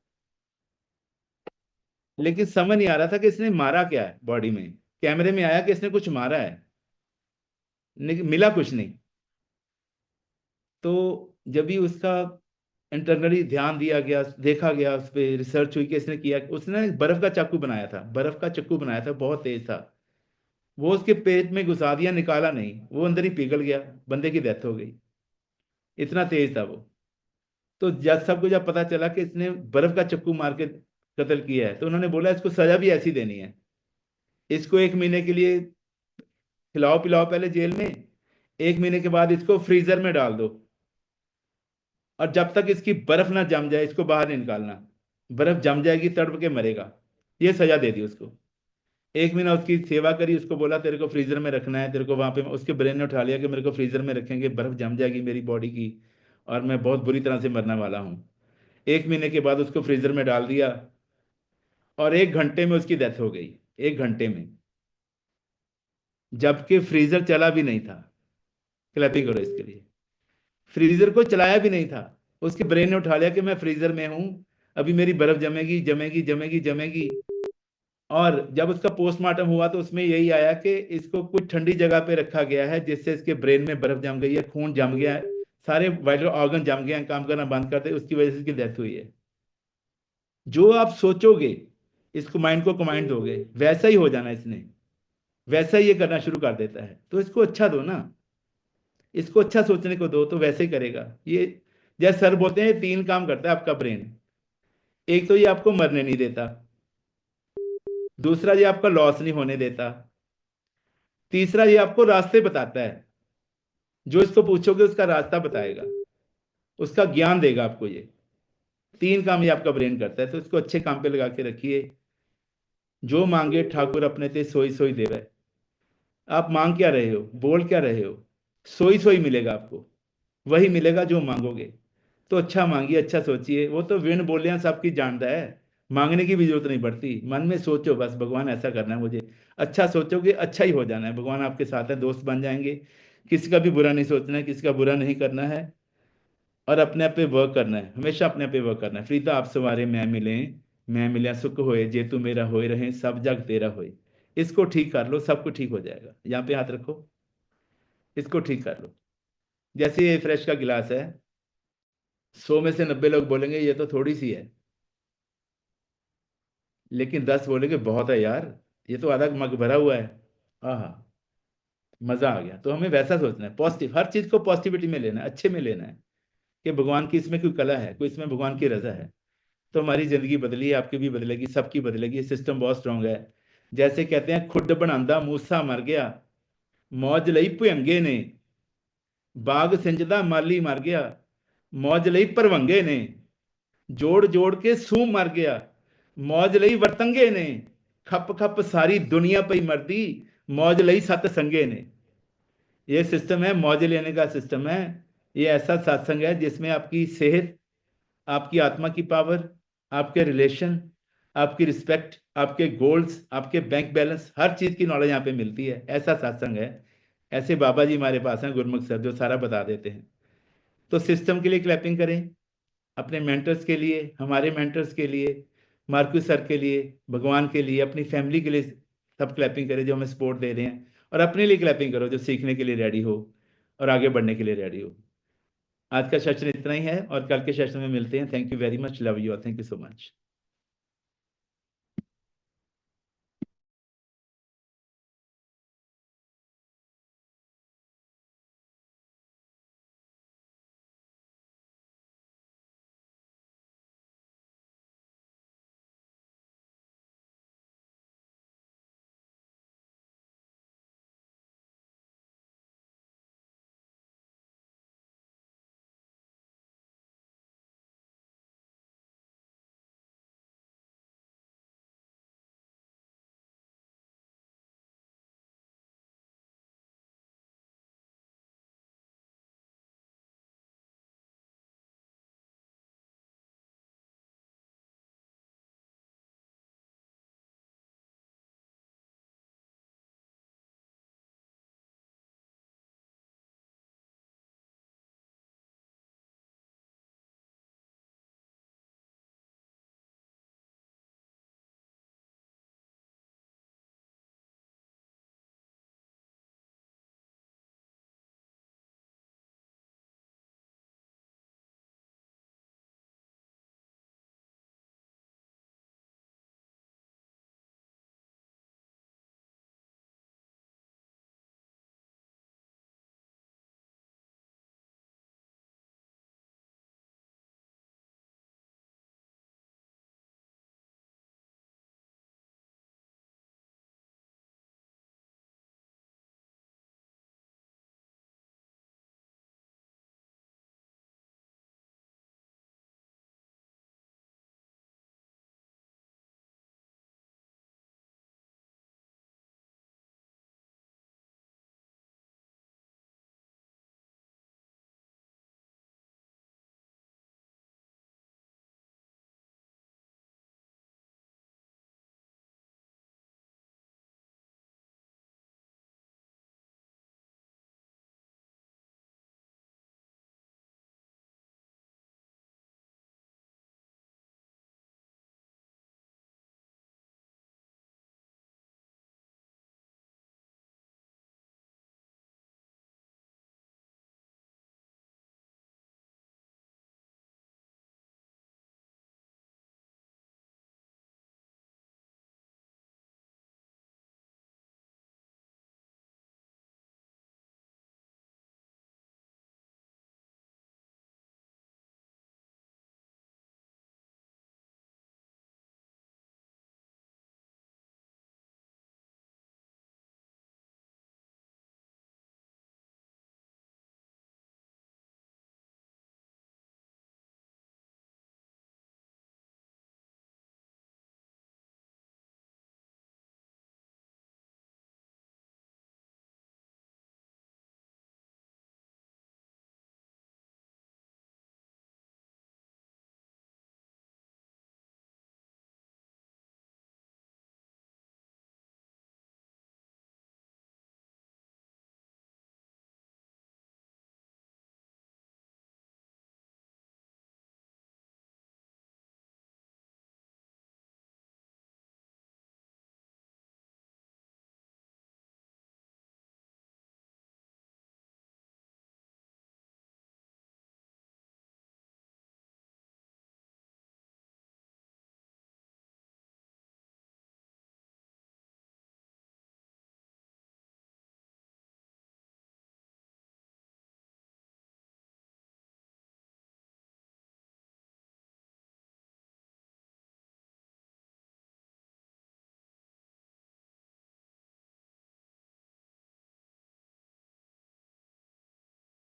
लेकिन समझ नहीं आ रहा था कि इसने मारा क्या है। बॉडी में कैमरे में आया कि इसने कुछ मारा है, मिला कुछ नहीं। तो जब भी उसका इंटरनली ध्यान दिया गया, देखा गया, उस पर रिसर्च हुई कि इसने किया, उसने बर्फ का चाकू बनाया था, बर्फ का चाकू बनाया था, बहुत तेज था। वो उसके पेट में घुसा दिया, निकाला नहीं, वो अंदर ही पिघल गया, बंदे की डेथ हो गई, इतना तेज था वो। तो जज सबको जब पता चला कि इसने बर्फ का चाकू मार के कत्ल किया है, तो उन्होंने बोला इसको सजा भी ऐसी देनी है, इसको 1 महीने के लिए खिलाओ पिलाओ पहले जेल में, 1 महीने के बाद इसको फ्रीजर में डाल दो, और जब तक इसकी बर्फ ना जम जाए इसको बाहर नहीं निकालना, बर्फ जम जाएगी तड़प के मरेगा। ये सजा दे दी उसको। 1 महीना उसकी सेवा करी, उसको बोला तेरे को फ्रीजर में रखना है, तेरे को वहां पे, उसके ब्रेन ने उठा लिया कि मेरे को फ्रीजर में रखेंगे, बर्फ जम जाएगी मेरी बॉडी की और मैं बहुत बुरी तरह से मरने वाला हूँ। 1 महीने के बाद उसको फ्रीजर में डाल दिया और 1 घंटे में उसकी डेथ हो गई, 1 घंटे में, जबकि फ्रीजर चला भी नहीं था। क्लैपिंग करो इसके लिए। फ्रीजर को चलाया भी नहीं था, उसके ब्रेन ने उठा लिया कि मैं फ्रीजर में हूं, अभी मेरी बर्फ जमेगी जमेगी जमेगी जमेगी। और जब उसका पोस्टमार्टम हुआ तो उसमें यही आया कि इसको कुछ ठंडी जगह पे रखा गया है जिससे इसके ब्रेन में बर्फ जम गई है, खून जम गया है, सारे वाइटल ऑर्गन जम गए हैं, काम करना बंद करते, उसकी वजह से इसकी डेथ हुई है। जो आप सोचोगे, इसको माइंड को कमांड दोगे, वैसा ही हो जाना इसने, वैसा ही ये करना शुरू कर देता है। तो इसको अच्छा दो ना, इसको अच्छा सोचने को दो, तो वैसे ही करेगा ये। जैसे सर बोलते हैं 3 काम करता है आपका ब्रेन। एक तो ये आपको मरने नहीं देता, दूसरा ये आपका लॉस नहीं होने देता, तीसरा ये आपको रास्ते बताता है, जो इसको पूछोगे उसका रास्ता बताएगा, उसका ज्ञान देगा आपको। ये 3 काम ये आपका ब्रेन करता है। तो इसको अच्छे काम पे लगा के रखिए। जो मांगे ठाकुर अपने ते सोई सोई देवे। आप मांग क्या रहे हो, बोल क्या रहे हो, सोई सोई मिलेगा आपको, वही मिलेगा जो मांगोगे। तो अच्छा मांगिए, अच्छा सोचिए। वो तो विण बोलियां सबकी जानता है, मांगने की भी जरूरत नहीं पड़ती। मन में सोचो बस, भगवान ऐसा करना है मुझे, अच्छा सोचोगे अच्छा ही हो जाना है। भगवान आपके साथ है, दोस्त बन जाएंगे। किसी का भी बुरा नहीं सोचना है, किसी का बुरा नहीं करना है, और अपने आप पे वर्क करना है, हमेशा अपने आप पे वर्क करना है। प्रीता आप सवारे मैं मिले सुख होए, जे तू मेरा होए रहे, सब जग तेरा होए। इसको ठीक कर लो, सब कुछ ठीक हो जाएगा। यहाँ पे हाथ रखो, इसको ठीक कर लो। जैसे ये फ्रेश का गिलास है, 100 में से 90 लोग बोलेंगे ये तो थोड़ी सी है, लेकिन 10 बोलेंगे बहुत है यार, ये तो आधा मग भरा हुआ है, आहा मजा आ गया। तो हमें वैसा सोचना है, पॉजिटिव, हर चीज को पॉजिटिविटी में लेना है, अच्छे में लेना है, कि भगवान की इसमें कोई कला है, कोई इसमें भगवान की रजा है। तो हमारी जिंदगी बदली है, आपकी भी बदलेगी, सबकी बदलेगी। ये सिस्टम बहुत स्ट्रांग है। जैसे कहते हैं खुड बनांदा मूसा मर गया, मौज लई भुयंगे ने, बाग सिंजदा माली मर गया, मौज लई भरवंगे ने, जोड़ जोड़ के सू मर गया, मौज लई वरतंगे ने, खप खप सारी दुनिया पई मरदी, मौज लई सत संगे ने। ये सिस्टम है, मौज लेने का सिस्टम है। ये ऐसा सत्संग है जिसमें आपकी सेहत, आपकी आत्मा की पावर, आपके रिलेशन, आपकी रिस्पेक्ट, आपके गोल्स, आपके बैंक बैलेंस, हर चीज की नॉलेज यहाँ पे मिलती है। ऐसा सत्संग है। ऐसे बाबा जी हमारे पास हैं, गुरमुख सर, जो सारा बता देते हैं। तो सिस्टम के लिए क्लैपिंग करें, अपने मेंटर्स के लिए, हमारे मेंटर्स के लिए, मार्कू सर के लिए, भगवान के लिए, अपनी फैमिली के लिए सब क्लैपिंग करें जो हमें सपोर्ट दे रहे हैं। और अपने लिए क्लैपिंग करो जो सीखने के लिए रेडी हो और आगे बढ़ने के लिए रेडी हो। आज का सेशन इतना ही है और कल के सेशन में मिलते हैं। Thank you very much, love you all, thank you so much.